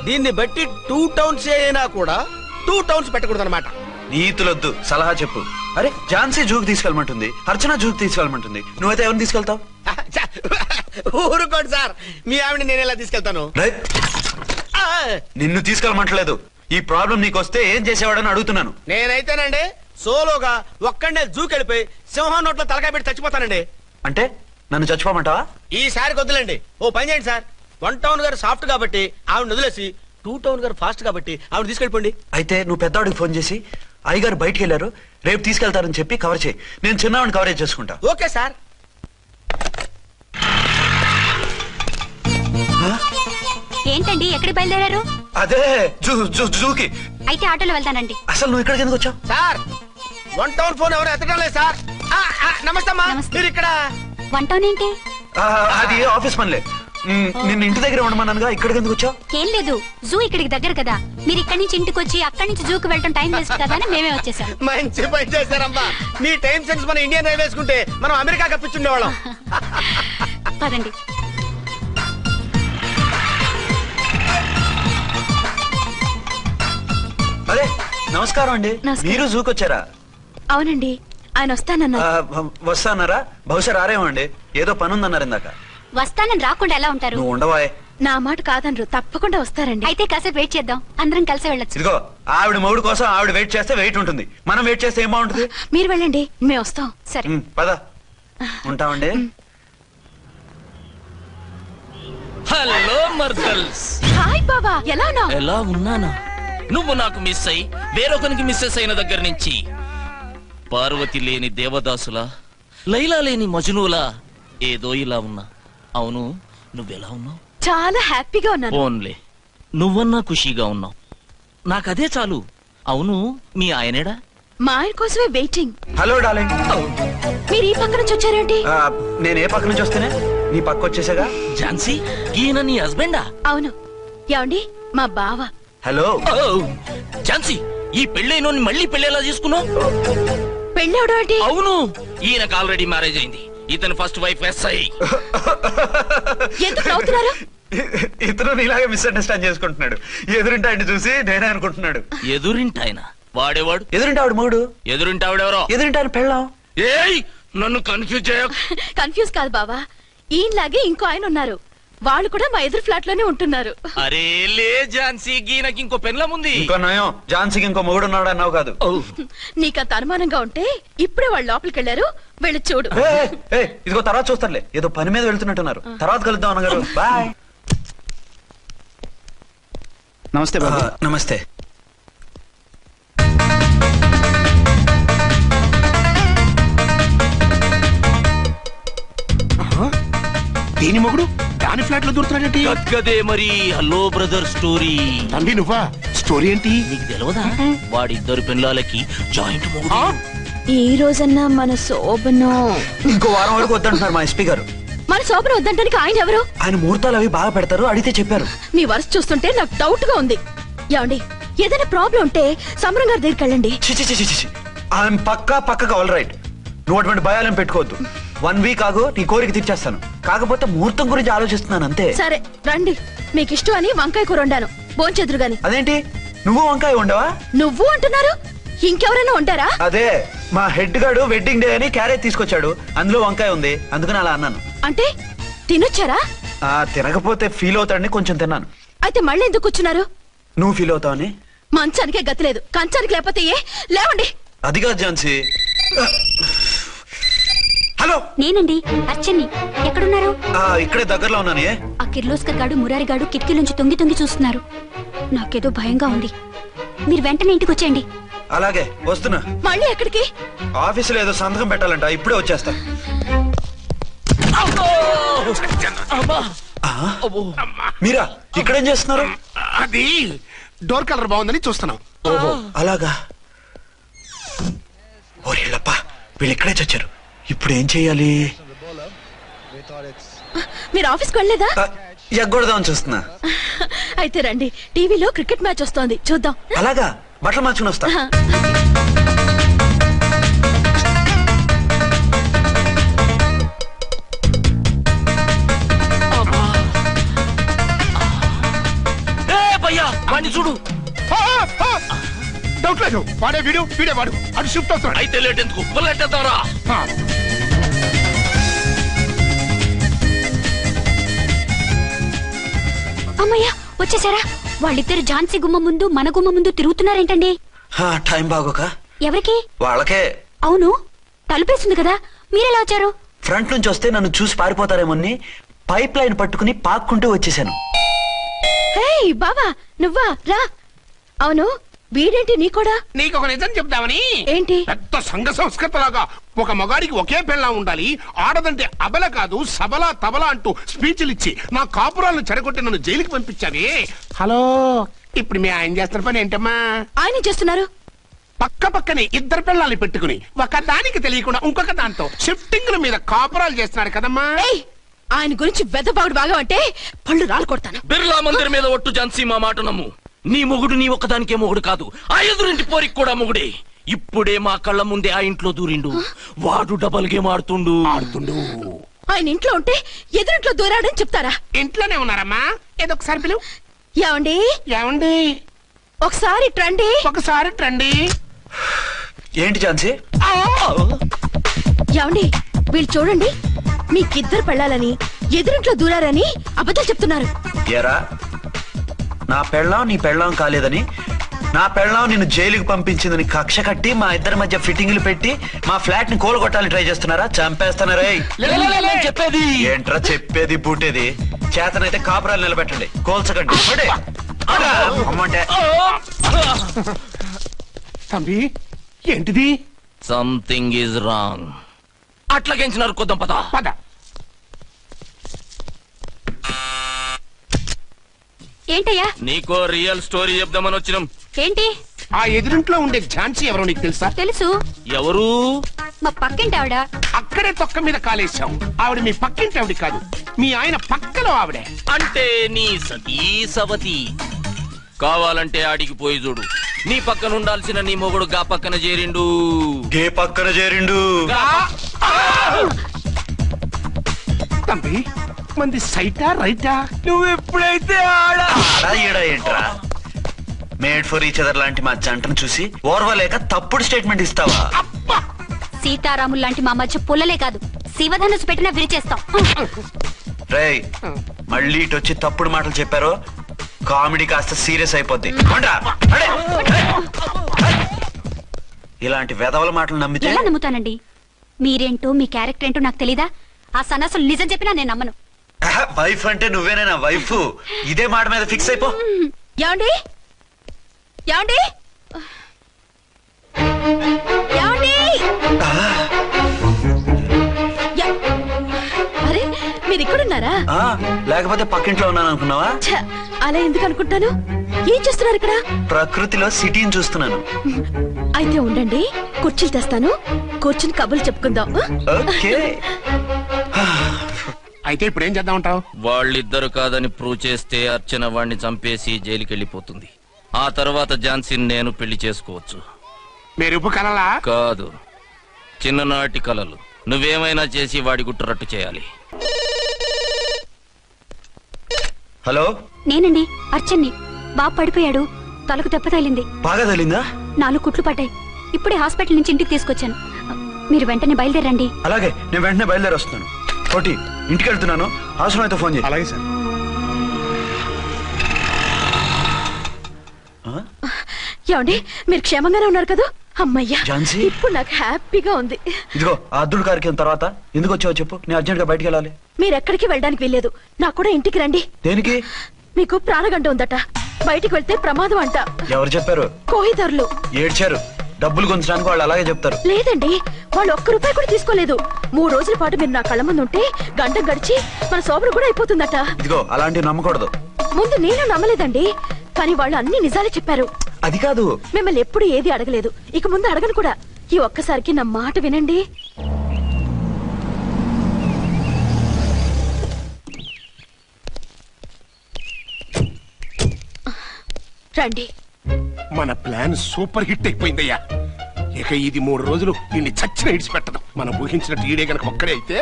దీన్ని బట్టి 2 టౌన్స్ అయినా కూడా 2 టౌన్స్ పెట్టకూడదు అనమాట. నీతులొద్దు, సలహా చెప్పు. అరే, ఝాన్సీ జూకి తీసుకెళ్ళమంటుంది, అర్చన జూకి తీసుకెళ్ళమంటుంది. నువ్వైతే ఎవరిని తీసుకెళ్తావు? ఊరుకోండి సార్, మీ ఆవిడ నేను ఎలా తీసుకెళ్తాను? నిన్ను తీసుకెళ్ళమంటలేదు. ఈ ప్రాబ్లం నీకొస్తే ఏం చేసేవాడని అడుగుతున్నాను. నేనైతేనండి సోలోగా ఒక్కడే జూకెళ్ళిపోయి సింహం నోట్లో తలకాయ పెట్టి చచ్చిపోతానండి. అంటే నన్ను చచ్చిపోమంటావా? ఈసారి వద్దులేండి, ఓ పని చేయండి సార్. 1 టౌన్ గారు సాఫ్ట్ కాబట్టి ఆవిడ వదిలేసి 2 టౌన్ గారు ఫాస్ట్ కాబట్టి ఆవిడ తీసుకెళ్ళిపోండి. అయితే నువ్వు పెద్దవాడికి ఫోన్ చేసి అయ్యగారు బయటికి వెళ్ళారు, రేపు తీసుకెళ్తారని చెప్పి కవర్ చేయి. నేను చిన్నవాడిని కవరేజ్ చేసుకుంటా. Okay sir. ఏంటండి ఎక్కడికి బయలుదేరారు? అదే జూకి. అయితే ఆటోలో వెళ్తానండి. అసలు నువ్వు ఇక్కడికి ఎందుకు వచ్చావు? సార్ 1 టౌన్ ఫోన్ ఎవరు ఎత్తడం లేదు సార్. నమస్తే అమ్మా, మీరు ఇక్కడ? 1 టౌన్ ఏంటి? అది ఆఫీస్ పనిలే. నిన్ను ఇంటి దగ్గర ఉండమన్నానుగా, ఇక్కడికి ఎందుకు వచ్చావు? ఏం లేదు, జూ ఇక్కడికి దగ్గర కదా. మీరు ఇక్కడి నుంచి ఇంటికి వచ్చి అక్కడి నుంచి జూకి వెళ్ళటం టైం వేస్ట్ కదా అని మేమే వచ్చేసాం. మంచి పని చేశారమ్మా. మీ టైం సెన్స్ మన ఇండియన్ రైల్వేస్ కుంటే మనం అమెరికా కప్పించుండేవాళ్ళం. పదండి. అదే, నమస్కారం అండి. మీరు జూకి వచ్చారా? అవునండి, ఆయన వస్తానన్నారు. వస్తానరా? బహుశా రారేమో అండి, ఏదో పని ఉందన్నారు ఇందాక. వస్తానని రాకుండా ఎలా ఉంటారు? నువ్వు ఉండవా? నా మాట కాదనరు, తప్పకుండా వస్తారండి. అయితే కాసేపు వెయిట్ చేద్దాం, అందరం కలిసి వెళ్ళొచ్చు. ఇదిగో, ఆవిడ మొగుడు కోసం ఆవిడ వెయిట్ చేస్తే వెయిట్ ఉంటుంది, మనం వెయిట్ చేస్తే ఏం బాగుంటుంది? మీరు వెళ్ళండి, మేము వస్తాం. సరే పద, ఉంటామండి. హలో మర్దల్స్. హాయ్ బాబా, ఎలా ఉన్నావు? ఎలా ఉన్నానా? నువ్వు నాకు మిస్ అయి వేరొకరికి మిస్సెస్ అయిన దగ్గర నుంచి పార్వతి లేని దేవదాసులా, లైలా లేని మజునులా ఏదో ఇలా ఉన్నా. అవును, నువ్వెలా ఉన్నావు? చాలా హ్యాపీగా ఉన్నాను. ఓన్లే నువ్వన్నా ఖుషీగా ఉన్నావు, నాకదే చాలు. అవును, మీ ఆయనేడా? మా ఆయన కోసమే వెయిటింగ్. Hello darling. మీరు ఈ పక్క నుంచి వచ్చారేంటి? నేను ఏ పక్క నుంచి వస్తేనే నీ పక్క వచ్చేసాగా. ఝాన్సీ, ఈయన నీ హస్బెండా? అవును. ఏమండి, మా బావ. హలో. ఝాన్సీ, ఈ పెళ్ళైన మళ్ళీ పెళ్ళేలా చేసుకున్నావు? పెళ్ళవడం ఏంటి? అవును, ఈయనకు ఆల్రెడీ మ్యారేజ్ అయింది. ఇతను ఫస్ట్ వైఫ్ ఎస్ఐ. ఎందుకు నవ్వుతున్నారు? ఇతను నీలాగే మిస్అండర్స్టాండ్ చేసుకుంటున్నాడు. ఎదురింటి ఆయన చూసి నేనే అనుకుంటున్నాడు. ఎదురింటి ఆయన వాడేవాడు? ఎదురింటి ఆవిడ మూడు. ఎదురింటి ఆవిడెవరో? ఎదురింటి ఆయన పెళ్ళాం. ఏయ్, నన్ను కన్ఫ్యూజ్ చేయ. కన్ఫ్యూజ్ కాదు బావా, ఈయనలాగే ఇంకో ఆయన ఉన్నారు. వాళ్ళు కూడా మా ఎదురు ఫ్లాట్ లోనే ఉంటున్నారు. అరే లే ఝాన్సీ, గీనకి ఇంకో పెళ్ళం ఉంది. ఇంకో నయం, ఝాన్సీకి ఇంకో మొగుడు ఉన్నాడు అన్నావు కాదు. నీకంత అనుమానంగా ఉంటే ఇప్పుడే వాళ్ళు లోపలికి వెళ్ళారు, వెళ్ళి చూడు. ఇదిగో తర్వాత చూస్తారులే, ఏదో పని మీద వెళ్తున్నట్టున్నారు. తర్వాత కలుద్దాం అన్నగారు. బాయ్. నమస్తే బాబు. నమస్తే. దీని మొగుడు దాని ఫ్లాట్ లో దూరుతున్నాడేంటి? కదే మరి. Hello brother story. తండ్రి నువ్వా? స్టోరీ ఏంటి? నీకు తెలియదా? వాడిద్దరు పిల్లలకి జాయింట్ మొగుడు. ఈ రోజన్నా మన శోభను ఇంకో వారం వరకు వద్దంటున్నారు మా ఎస్పీ గారు. మన శోభను వద్దంటానికి ఆయన ఎవరు? ఆయన ముహూర్తాలు అవి బాగా పెడతారు, అడిగితే చెప్పారు. మీ వరుస చూస్తుంటే నాకు డౌట్ గా ఉంది. ఏమండి, ఏదైనా ప్రాబ్లం ఉంటే సమరం గారి దగ్గరికి వెళ్ళండి. ఆయన పక్కగా ఆల్ రైట్. నువ్వు అటువంటి భయాలను పెట్టుకోవద్దు. 1 వీక్ ఆగు, నీ కోరిక తీర్చేస్తాను. కాకపోతే ముహూర్తం గురించి ఆలోచిస్తున్నాను అంతే. సరే రండి, మీకు ఇష్టం అని వంకాయ కూర వండాను, భోంచెదురు గాని. అదేంటి, నువ్వు వంకాయ వండవా? నువ్వు అంటున్నారు, ఇంకెవరైనా ఉంటారా? అదే, మా హెడ్ గాడు వెడ్డింగ్ డే అని క్యారేజ్ తీసుకొచ్చాడు, అందులో వంకాయ ఉంది, అందుకని అలా అన్నాను. అంటే తినొచ్చారా? తినకపోతే ఫీల్ అవుతాడని కొంచెం తిన్నాను. అయితే మళ్ళీ ఎందుకు కూర్చున్నారు? నువ్వు ఫీల్ అవుతావని. మంచానికే గతి లేదు, కంచానికి లేకపోతే ఏ? లేవండి. అదిగా ఝాన్సీ. హలో, నేనండి అర్చన్ని. ఎక్కడున్నారు? ఇక్కడే దగ్గరలో ఉన్నానే. ఆ కిర్లోస్కర్ గాడు మురారి గాడు కిటికీ నుంచి తొంగి తొంగి చూస్తున్నారు. నాకేదో భయంగా ఉంది. మీరు వెంటనే ఇంటికి వచ్చేయండి. అలాగే వస్తున్నా. మళ్ళీ ఎక్కడికి? ఆఫీసులో ఏదో సంతకం పెట్టాలంట, ఇప్పుడే వచ్చేస్తా. మీరా ఇక్కడేం చేస్తున్నారు? అది డోర్ కలర్ బాగుందని చూస్తున్నాం. ఓహో అలాగా. ఓరేళ్ళప్ప, వీళ్ళు ఇక్కడే చచ్చారు. ఇప్పుడు ఏం చెయ్యాలి? మీరు ఆఫీస్కి వెళ్ళలేదా? ఎగ్గొడదామని చూస్తున్నా. అయితే రండి, టీవీలో క్రికెట్ మ్యాచ్ వస్తోంది, చూద్దాం. అలాగా, బట్టలు మార్చుకుని వస్తా. చూడు, డౌట్ లేదు, వాడే వీడు, వీడే వాడు. అది షిఫ్ట్ అవుతాడు. అయితే లేట్ ఎందుకు, బుల్లెట్టేద్దాంరా. అమ్మయ్యా, వచ్చేసారా? వాళ్ళిద్దరు ఝాన్సీ గుమ్మ ముందు మన గుమ్మ ముందు తిరుగుతున్నారేంటండి? టైం బాగోక. ఎవరికి? వాళ్ళకే. అవును, తలుపేసింది కదా, మీరెలా వచ్చారు? ఫ్రంట్ నుంచి వస్తే నన్ను చూసి పారిపోతారేమోని పైప్ లైన్ పట్టుకుని పాక్కుంటూ వచ్చేసాను. బావా, నువ్వా? రా. అవును, వీడేంటి నీ కూడా? నీకు ఒక నిజం చెప్తామని. ఏంటి? పెద్ద సంఘ సంస్కృత లాగా ఒక మగాడికి ఒకే పెళ్ళా ఉండాలి, ఆడదంటే అబల కాదు సబలా తబలా అంటూ స్పీచ్లు ఇచ్చి నా కాపురాలను చెడగొట్టి నన్ను జైలుకి పంపించావే. హలో, ఇప్పుడు మీ ఆయన చేస్తున్న పని ఏంటమ్మా? ఆయన చేస్తున్నారు పక్క పక్కనే ఇద్దరు పిల్లల్ని పెట్టుకుని ఒక దానికి తెలియకుండా ఇంకొక దాంతో షిఫ్టింగ్ మీద కాపురాలు చేస్తున్నాడు కదమ్మా. ఆయన గురించి వెదబాగుడు బాగా అంటే పళ్ళు రాలు కొడతాను. బిర్లా మందిర్ మీద ఒట్టు ఝాన్సీ, మా మాట నమ్ము. నీ మొగుడు నీ ఒక్కదానికే మొగుడు కాదు, ఆ ఎదురింటి పోరికి కూడా మొగుడే. ఇప్పుడే మా కళ్ళ ముందే ఆ ఇంట్లో దూరిండు. వాడు డబల్ గేమ్ ఆడుతుండు. ఆయన ఇంట్లో ఉంటే ఎదురింట్లో దూరాడని చెప్తారా? ఇంట్లోనే ఉన్నారమ్మా. ఏదో ఒకసారి పిలువు. ఏమండి? ఏమండి? ఒకసారి ట్రండి. ఒకసారి ట్రండి. ఏంటి ఝాన్సీ? ఏమండి, వీళ్ళు చూడండి, మీకిద్దరు పెళ్ళాలని ఎదురింట్లో దూరారని అబద్ధాలు చెప్తున్నారు. ఎరా, నా పెళ్ళాం నీ పెళ్ళాం కాలేదని, నా పెళ్ళాం నిన్ను జైలుకి పంపించిందని కక్ష కట్టి మా ఇద్దరి మధ్య ఫిట్టింగ్లు పెట్టి మా ఫ్లాట్ ని కోలుగొట్టాలని ట్రై చేస్తున్నారా? చంపేస్తున్నారా? చెప్పేది ఏంట్రా చెప్పేది బూటేది? చేతనైతే కాపురాలు నిలబెట్టండి, కోల్చకండి. అమ్మంటే తంబి, ఏంటిది? Something is wrong. అట్లాగేంచినారు, కొద్దాం పద. పద. ఏంటయ్యా? నీకో రియల్ స్టోరీ చెప్దామని వచ్చినాం. ఏంటి? ఆ ఎదురింట్లో ఉండే ఝాన్సీ ఎవరో నీకు తెలుసా? తెలుసు. ఎవరు? మా పక్కింటి ఆవిడ. అక్కడే తొక్క మీద కాలేశాం. ఆవిడ మీ పక్కింటి ఆవిడ కాదు, మీ ఆయన పక్కలో ఆవిడే. అంటే నీ సతీ సవతి. కావాలంటే ఆడికి పోయి చూడు, నీ పక్కన ఉండాల్సిన నీ మొగుడు గా పక్కన చేరిండు. గే పక్కన చేరిండు. తంబి, మంది సైటా రైటా? నువ్వు ఎప్పుడైతే ఆడా ఈడా ఏంట్రా? మేడ్ ఫర్ ఈచ్ అదర్ లాంటి మా జంటను చూసి ఓర్వలేక తప్పుడు స్టేట్మెంట్ ఇస్తావా? సీతారాములు లాంటి మా మధ్య పుల్లలే కాదు, శివధనుసు పెట్టినా విరిచేస్తాం. రేయ్, మళ్ళీ ఇటు వచ్చి తప్పుడు మాటలు చెప్పారో కామెడీ కాస్త సీరియస్ అయిపోద్ది. ఇలాంటి వెధవల మాటలు నమ్మితే ఎలా నమ్ముతానండి? మీరేంటో మీ క్యారెక్టర్ ఏంటో నాకు తెలీదా? ఆ సన్నాసులు నిజం చెప్పినా నేను నమ్మను. వైఫ్ అంటే నువ్వేనా వైఫ్? ఇదే మాట మీద ఫిక్స్ అయిపో. ఏమండి? ఏమండి? ఏమండి? అరే, మీరు ఇక్కడున్నారా? లేకపోతే పక్కింట్లో ఉన్నాను అనుకున్నావా? అలా ఎందుకు అనుకుంటాను? ఏం చేస్తున్నారు ఇక్కడ? ప్రకృతిలో సిటీని చూస్తున్నాను. అయితే ఉండండి, కుర్చీలు తెస్తాను, కూర్చుని కబుర్లు చెప్పుకుందాం. అయితే ఇప్పుడు ఏం చేద్దామంటావు? వాళ్ళిద్దరు కాదని ప్రూవ్ చేస్తే అర్చన వాణ్ణి చంపేసి జైలుకి వెళ్ళిపోతుంది. ఆ తర్వాత ఝాన్సీని నేను పెళ్లి చేసుకోవచ్చు. మీరు కలలా? కాదు, చిన్ననాటి కలలు. నువ్వేమైనా చేసి వాడి గుట్టురట్టు చేయాలి. హలో, నేనండి అర్చన్ని. బాబు పడిపోయాడు, తలకు దెబ్బ తగిలింది. బాగా తగిలిందా? 4 కుట్లు పడ్డాయి. ఇప్పుడే హాస్పిటల్ నుంచి ఇంటికి తీసుకొచ్చాను. మీరు వెంటనే బయలుదేరండి. అలాగే, నేను వెంటనే బయలుదేరి వస్తున్నాను. కోటి, ఇంటికి వెళ్తున్నాను, అవసరమైతే ఫోన్ చేయి. అలాగే సార్. ఏమండి, మీరు క్షేమంగానే ఉన్నారు కదా? అమ్మయ్యా ఝాన్సీ? ఇప్పుడు నాకు హ్యాపీగా ఉంది. ఇదిగో ఆ అద్దుడు కార్యక్రమం తర్వాత ఎందుకు వచ్చావో చెప్పు, నేను అర్జెంట్ గా బయటికి వెళ్ళాలి. మీరెక్కడికి వెళ్ళడానికి వెళ్ళలేదు, నాకు కూడా ఇంటికి రండి. దేనికి? మీకు ప్రాణగంట ఉందట, బయటికి వెళ్తే ప్రమాదం అంట. ఎవరు చెప్పారు? కోహిదర్లు ఏడ్చారు. డబ్బులు గుంచడానికి వాళ్ళు అలాగే చెప్తారు. లేదండి, వాళ్ళు ఒక్క రూపాయి కూడా తీసుకోలేదు. 3 రోజుల పాటు మీరు నా కళ్ళ ముందు ఉంటే గంట గడిచి మన సోబరు కూడా అయిపోతుందట. ఇదిగో అలాంటివి నమ్మకూడదు. ముందు నేను నమ్మలేదండి, కానీ వాళ్ళు అన్ని నిజాలే చెప్పారు. అది కాదు, మిమ్మల్ని ఎప్పుడు ఏది అడగలేదు, ఇక ముందు అడగను కూడా. ఈ ఒక్కసారికి నా మాట వినండి. రండి. మన ప్లాన్ సూపర్ హిట్ అయిపోయిందయ్యా. ఇక ఇది 3 రోజులు ఈయన్ని చచ్చిన ఇడిచిపెట్టదు. మనం ఊహించినట్టు ఈడే గనక ఒక్కడే అయితే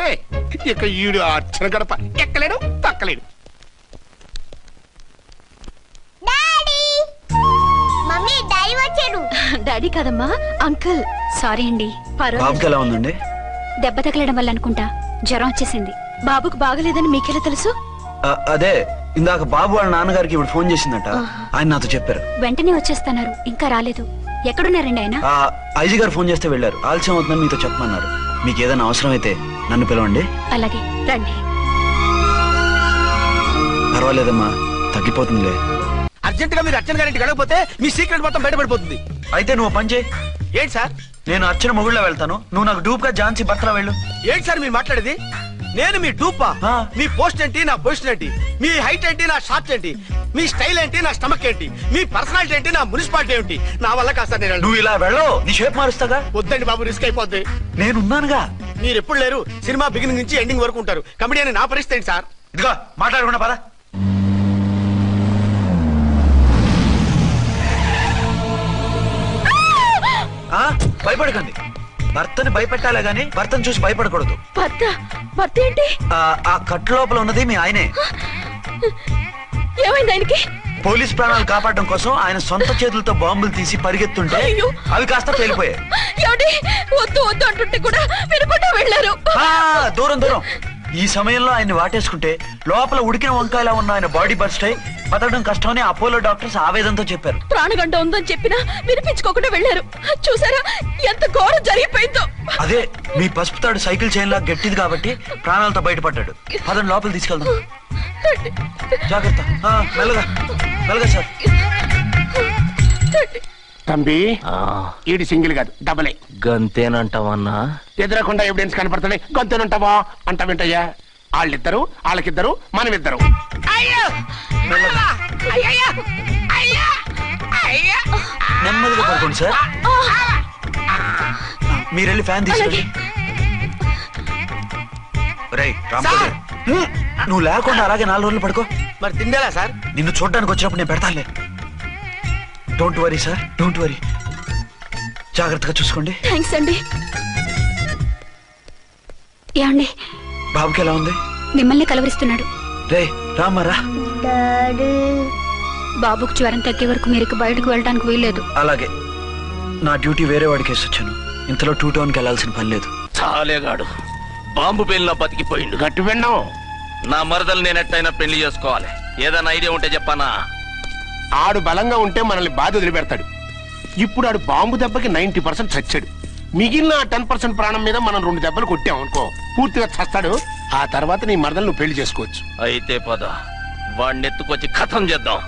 ఇక ఈడు ఆ అర్చన గడప ఎక్కలేడు తక్కలేడు. మమ్మీ డాడీ వచ్చాడు. డాడీ కాదమ్మా, అంకుల్. సారీ అండి. బాబుకి ఎలా ఉందండి? దెబ్బ తగలడం వల్ల అనుకుంటా జ్వరం వచ్చేసింది. బాబుకు బాగలేదని మీకెలా తెలుసు? అదే ఇందాక బాబు వాళ్ళ నాన్నగారికి ఇప్పుడు ఫోన్ చేసిందట, ఆయన నాతో చెప్పారు. వెంటనే వచ్చేస్తున్నారు, ఇంకా రాలేదు. ఎక్కడున్నారండి ఆయన? ఐజీ గారు ఫోన్ చేస్తే వెళ్ళారు. ఆలస్యం అవుతుందని మీతో చెప్పమన్నారు. మీకు ఏదైనా అవసరం అయితే నన్ను పిలవండి. అలాగే రండి. పర్వాలేదమ్మా, తగ్గిపోతుందిలే. అర్జెంట్ గా మీరు అర్చన గారింటికి వెళ్ళకపోతే మీ సీక్రెట్ మొత్తం బయటపడిపోతుంది. అయితే నువ్వు పని చేయి. ఏంటి సార్? నేను అర్చన మొగుళ్ళ వెళ్తాను, నువ్వు నాకు డూప్ గా ఝాన్సీ భర్తలా వెళ్ళు. ఏంటి సార్ మీరు మాట్లాడేది? నేను మీ డూపా? మీ పోస్ట్ ఏంటి, నా పొజిషన్ ఏంటి? మీ హైట్ ఏంటి, నా షార్ట్ ఏంటి? మీ స్టైల్ ఏంటి, నా స్టమక్ ఏంటి? మీ పర్సనాలిటీ ఏంటి, నా మున్సిపాలిటీ ఏంటి? నా వల్ల కాదు సార్. నేను నువ్వు ఇలా వెళ్ళవు, నీ షేప్ మారుస్తాగా. వద్దండి బాబు, రిస్క్ అయిపోద్ది. నేనున్నానుగా. మీరు ఎప్పుడు లేరు, సినిమా బిగినింగ్ నుంచి ఎండింగ్ వరకు ఉంటారు. కమెడియన్ నా పరిస్థితి ఏంటి సార్? ఇదిగో మాట్లాడకుండా పద. భయపడకండి. భర్తని భయపెట్టాలే గాని భర్తను చూసి భయపడకూడదు. భర్త ఏంటి? ఆ కట్టు లోపల ఉన్నది మీ ఆయనే. ఏమైంది ఆయనకి? పోలీస్ ప్రాణాలు కాపాడడం కోసం ఆయన సొంత చేతులతో బాంబులు తీసి పరిగెత్తుంటే అవి కాస్త పేలిపోయాయి. వద్దు వద్దు అంటుంటే కూడా వినకుండా వెళ్ళారు. దూరం దూరం. ఈ సమయంలో ఆయన్ని వాటేసుకుంటే లోపల ఉడికిన వంకాయలా ఉన్న ఆయన బాడీ బర్స్ట్ అయి బతకడం కష్టమని అపోలో డాక్టర్స్ ఆవేదనతో చెప్పారు. ప్రాణగంట ఉందని చెప్పినా వినిపించుకోకుండా వెళ్ళారు. చూసారా ఎంత ఘోరం జరిగిపోయిందో. అదే మీ పసుపు తాడు సైకిల్ చైన్ లా గట్టిది కాబట్టి ప్రాణాలతో బయటపడ్డాడు. పదని లోపల తీసుకెళ్దాం. జాగ్రత్త. మెల్లగా మెల్లగా సార్. తంబి ఈడి సింగిల్ కాదు డబలే. గంతేనంటావన్నా? ఎదురకుండా ఎవిడెన్స్ కనపడుతుంది. గొంతేనంటావా అంటావేంటయ్యా? వాళ్ళిద్దరు, వాళ్ళకిద్దరు, మనమిద్దరు. నెమ్మదిగా పడుకోండి సార్. మీరెళ్ళి ఫ్యాన్ తీసుకెళ్ళి. నువ్వు లేకుండా అలాగే 4 రోజులు పడుకో. మరి తిండేలా సార్? నిన్ను చూడడానికి వచ్చినప్పుడు నేను పెడతానులే. Don't worry sir, don't worry. జాగ్రత్తగా చూసుకోండి. థ్యాంక్స్ అండి. ఏమండి, బాబుకి ఎలా ఉంది? మిమ్మల్ని కలవరిస్తున్నాడు. రే రామారా. బాబుకు జ్వరం తగ్గే వరకు మీరు బయటకు వెళ్ళడానికి వీల్లేదు. అలాగే. నా డ్యూటీ వేరే వాడికి వేసి వచ్చాను. ఇంతలో 2 టౌన్కి వెళ్ళాల్సిన పని లేదు. చాలేగాడు బాంబు పేలినా బతికిపోయిండు. గట్టి విన్నావు. నా మరదలు నేను ఎట్టయినా పెళ్లి చేసుకోవాలి. ఏదైనా ఐడియా ఉంటే చెప్పానా? ఆడు బలంగా ఉంటే మనల్ని బాధ వదిలిపెడతాడు. ఇప్పుడు ఆడు బాంబు దెబ్బకి 90% చచ్చాడు. మిగిలిన 10% ప్రాణం మీద మనం 2 దెబ్బలు కొట్టాం అనుకో, పూర్తిగా చస్తాడు. ఆ తర్వాత నీ మరదలు నువ్వు పెళ్లి చేసుకోవచ్చు. అయితే పద, వాడిని ఎత్తుకొచ్చి కథం చేద్దాం.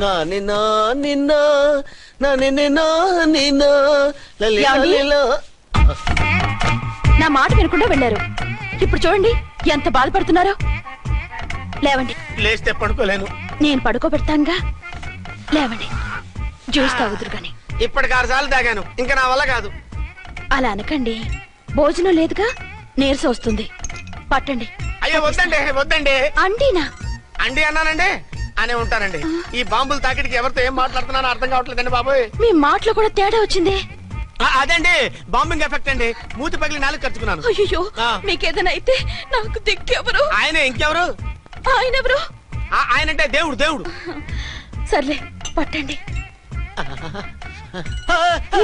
నా మాట వినకుండా వెళ్ళారు. ఇప్పుడు చూడండి ఎంత బాధపడుతున్నారో. లేవండి. లేస్తే పడుకోలేను. నేను పడుకోబెడతానుగా. లేవండి, జ్యూస్ తాగుదురు గాని. ఇప్పటికి 6 సార్లు తాగాను, ఇంకా నా వల్ల కాదు. అలా అనకండి, భోజనం లేదుగా, నీరసం వస్తుంది. పట్టండి. అయ్యో వద్దండి, వద్దండి. అండినా? అండి అన్నానండి, అనే ఉంటానండి. ఈ బాంబులు తాకిడికి ఎవరితో ఏం మాట్లాడుతున్నానో అర్థం కావట్లేదండి బాబోయ్. మీ మాటలో కూడా తేడా వచ్చింది. అదండి బాంబింగ్ ఎఫెక్ట్ అండి. మూతి పగిలి 4 ఖర్చుకున్నాను. అయ్యో, మీకేదైనా అయితే నాకు దిక్కెవరు? ఆయనే. ఇంకెవరు? ఆయనెవరు? ఆయనంటే దేవుడు. దేవుడు. సర్లే, పట్టండి.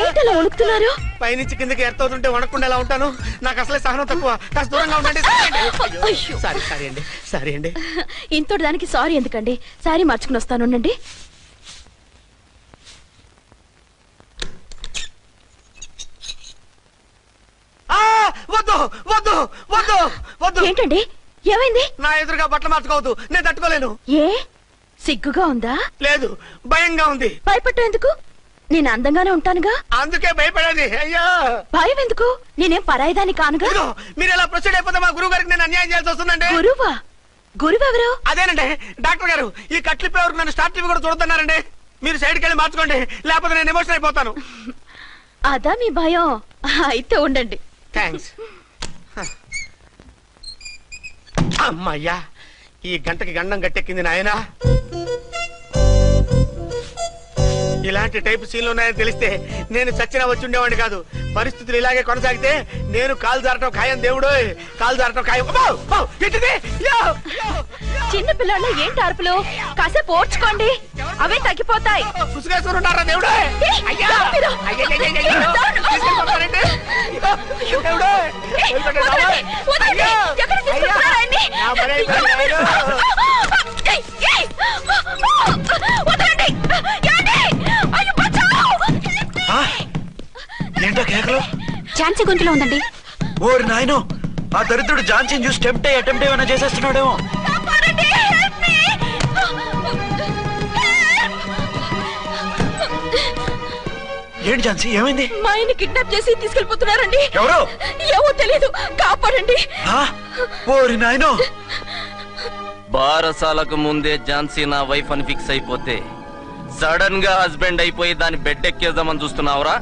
ఏంటలా వణుకుతున్నారు? పైనుంచి కిందకి ఎర్తవుతుంటే వణకుండా ఎలా ఉంటాను? నాకు అసలే సహనం తక్కువ. కాస్త దూరంగా ఉండండి. సారీ అండి. ఇంతటి దానికి సారీ ఎందుకండి? సారీ మార్చుకుని వస్తానుండండి. వద్దు వద్దు వద్దు. ఏంటండి ఏమైంది? నా ఎదురుగా బట్టలు మార్చుకోవద్దు, నేను తట్టుకోలేను. ఏ సిగ్గుగా ఉందా? లేదు, భయంగా ఉంది. భయపట్టు ఎందుకు? నేను అందంగానే ఉంటానుగా. అందుకే భయపడేది. అయ్యా భయం ఎందుకు? నేనేం పరాయిదాన్ని కానుగా. మీరు ఎలా ప్రొసీడ్ అయిపోతే మా గురువు గారికి నేను అన్యాయం చేయాల్సి వస్తుందండి. గురువా? గురువెవరు? అదేనండి డాక్టర్ గారు. ఈ కట్లిప్పే వరకు నన్ను స్టార్ట్ టీవీ కూడా చూడొద్దన్నారండి. మీరు సైడ్కి వెళ్ళి మార్చుకోండి, లేకపోతే నేను ఎమోషన్ అయిపోతాను. అదా మీ భయం? అయితే ఉండండి. థ్యాంక్స్. అమ్మయ్యా, ఈ గంటకి గండం గట్టెక్కింది నాయనా. ఇలాంటి టైప్ సీన్లు ఉన్నాయని తెలిస్తే నేను చచ్చినా వచ్చి ఉండేవాడిని కాదు. పరిస్థితులు ఇలాగే కొనసాగితే నేను కాలు జారటం ఖాయం. దేవుడు, కాలు జారటం ఖాయం. చిన్న పిల్లలు ఏంటి అరుపులు? కాసేపు ఓర్చుకోండి, అవే తగ్గిపోతాయి. పుసుగేసుకుని ఉన్నారా దేవుడు? ఏంటో కేకలు? ఝాన్సీ గొంతులో ఉందండి. ఓరి నాయనో, ఆ దరిద్రుడు ఝాన్సీని చూసి అటెంప్ట్ ఏమైనా చేసేస్తున్నాడేమో. ఏంటి ఝాన్సీ, ఏమైంది? మా ఆయన కిడ్నాప్ చేసి తీసుకెళ్లిపోతున్నారండి. ఎవరు? ఏమో తెలియదు, కాపాడండి. ఓరి నాయనో, బారసాలకు ముందే ఝాన్సీ నా వైఫ్ అని ఫిక్స్ అయిపోతే సడన్ గా హస్బెండ్ అయిపోయి దాన్ని బెడ్ ఎక్కేద్దామని చూస్తున్నావురా?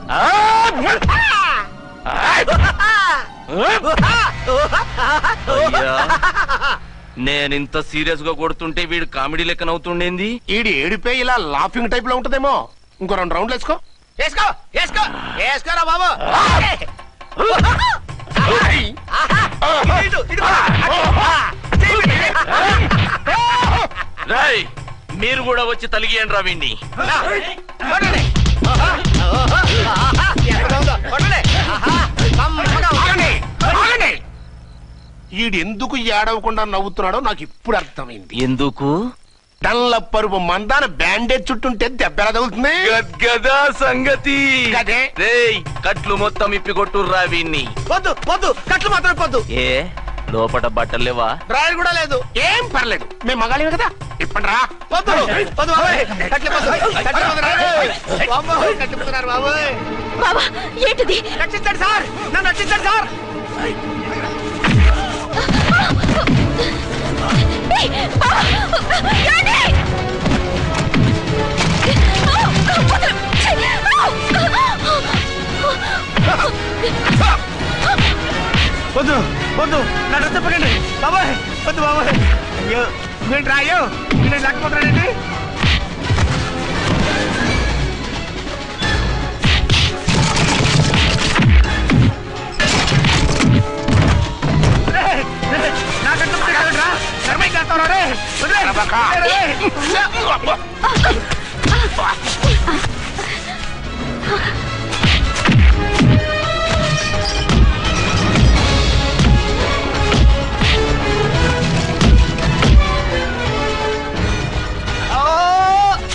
నేనింత సీరియస్ గా కొడుతుంటే వీడు కామెడీ లెక్కన అవుతుండేంది. ఈడి ఏడిపే ఇలా లాఫింగ్ టైప్ లో ఉంటదేమో. ఇంకో 2 రౌండ్లు వేసుకో. వేసుకో వేసుకో వేసుకోరా బాబు. రేయ్, మీరు కూడా వచ్చి తలిగియండి రా వీణ్ణి. ఈడు ఎందుకు ఏడవకుండా నవ్వుతున్నాడో నాకు ఇప్పుడు అర్థమైంది. ఎందుకు? డల్ల పరుపు మందాన బ్యాండేజ్ చుట్టుంటే దెబ్బ ఎలా తగులుతుంది? గద్గదా సంగతి. రేయ్, కట్లు మొత్తం ఇప్పి కొట్టుర్రా వీణ్ణి. వద్దు వద్దు, కట్లు మాత్రం ఇప్పొద్దు. ఏ లోపట బట్టలు లేవా? డ్రాయర్ కూడా లేదు. ఏం పర్లేదు, మేము మగాళివే కదా. ఇప్పటి రా. వద్దు వద్దు బాబాయ్, కట్లిపోతున్నారు బాబాయ్. బాబా ఏంటిది? రక్షించండి సార్, నన్ను రక్షించండి సార్. వద్దు వద్దు, నన్ను చెప్పకండి బాబాయ్. వద్దు బాబాయ్. అయ్యో ఏంటి రాయో, నేను లేకపోతున్నానండి.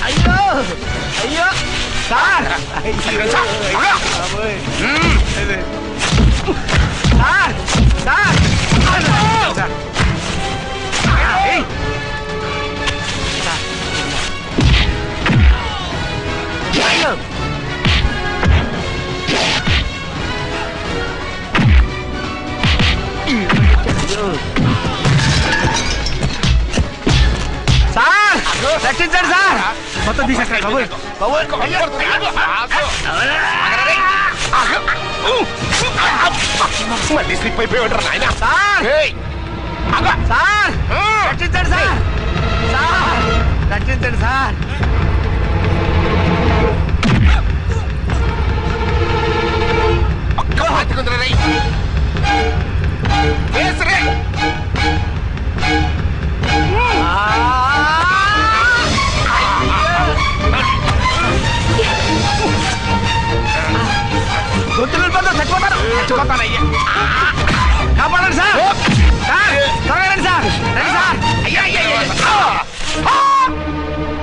అయ్యో అయ్యో సార్, సార్ రక్షించండి సార్. మొత్తం తీసేస్తారు బాబోయ్. మళ్ళీ స్లిప్ అయిపోయాడు నాయన. సార్ సార్ రక్షించండి సార్. సార్ రక్షించండి సార్.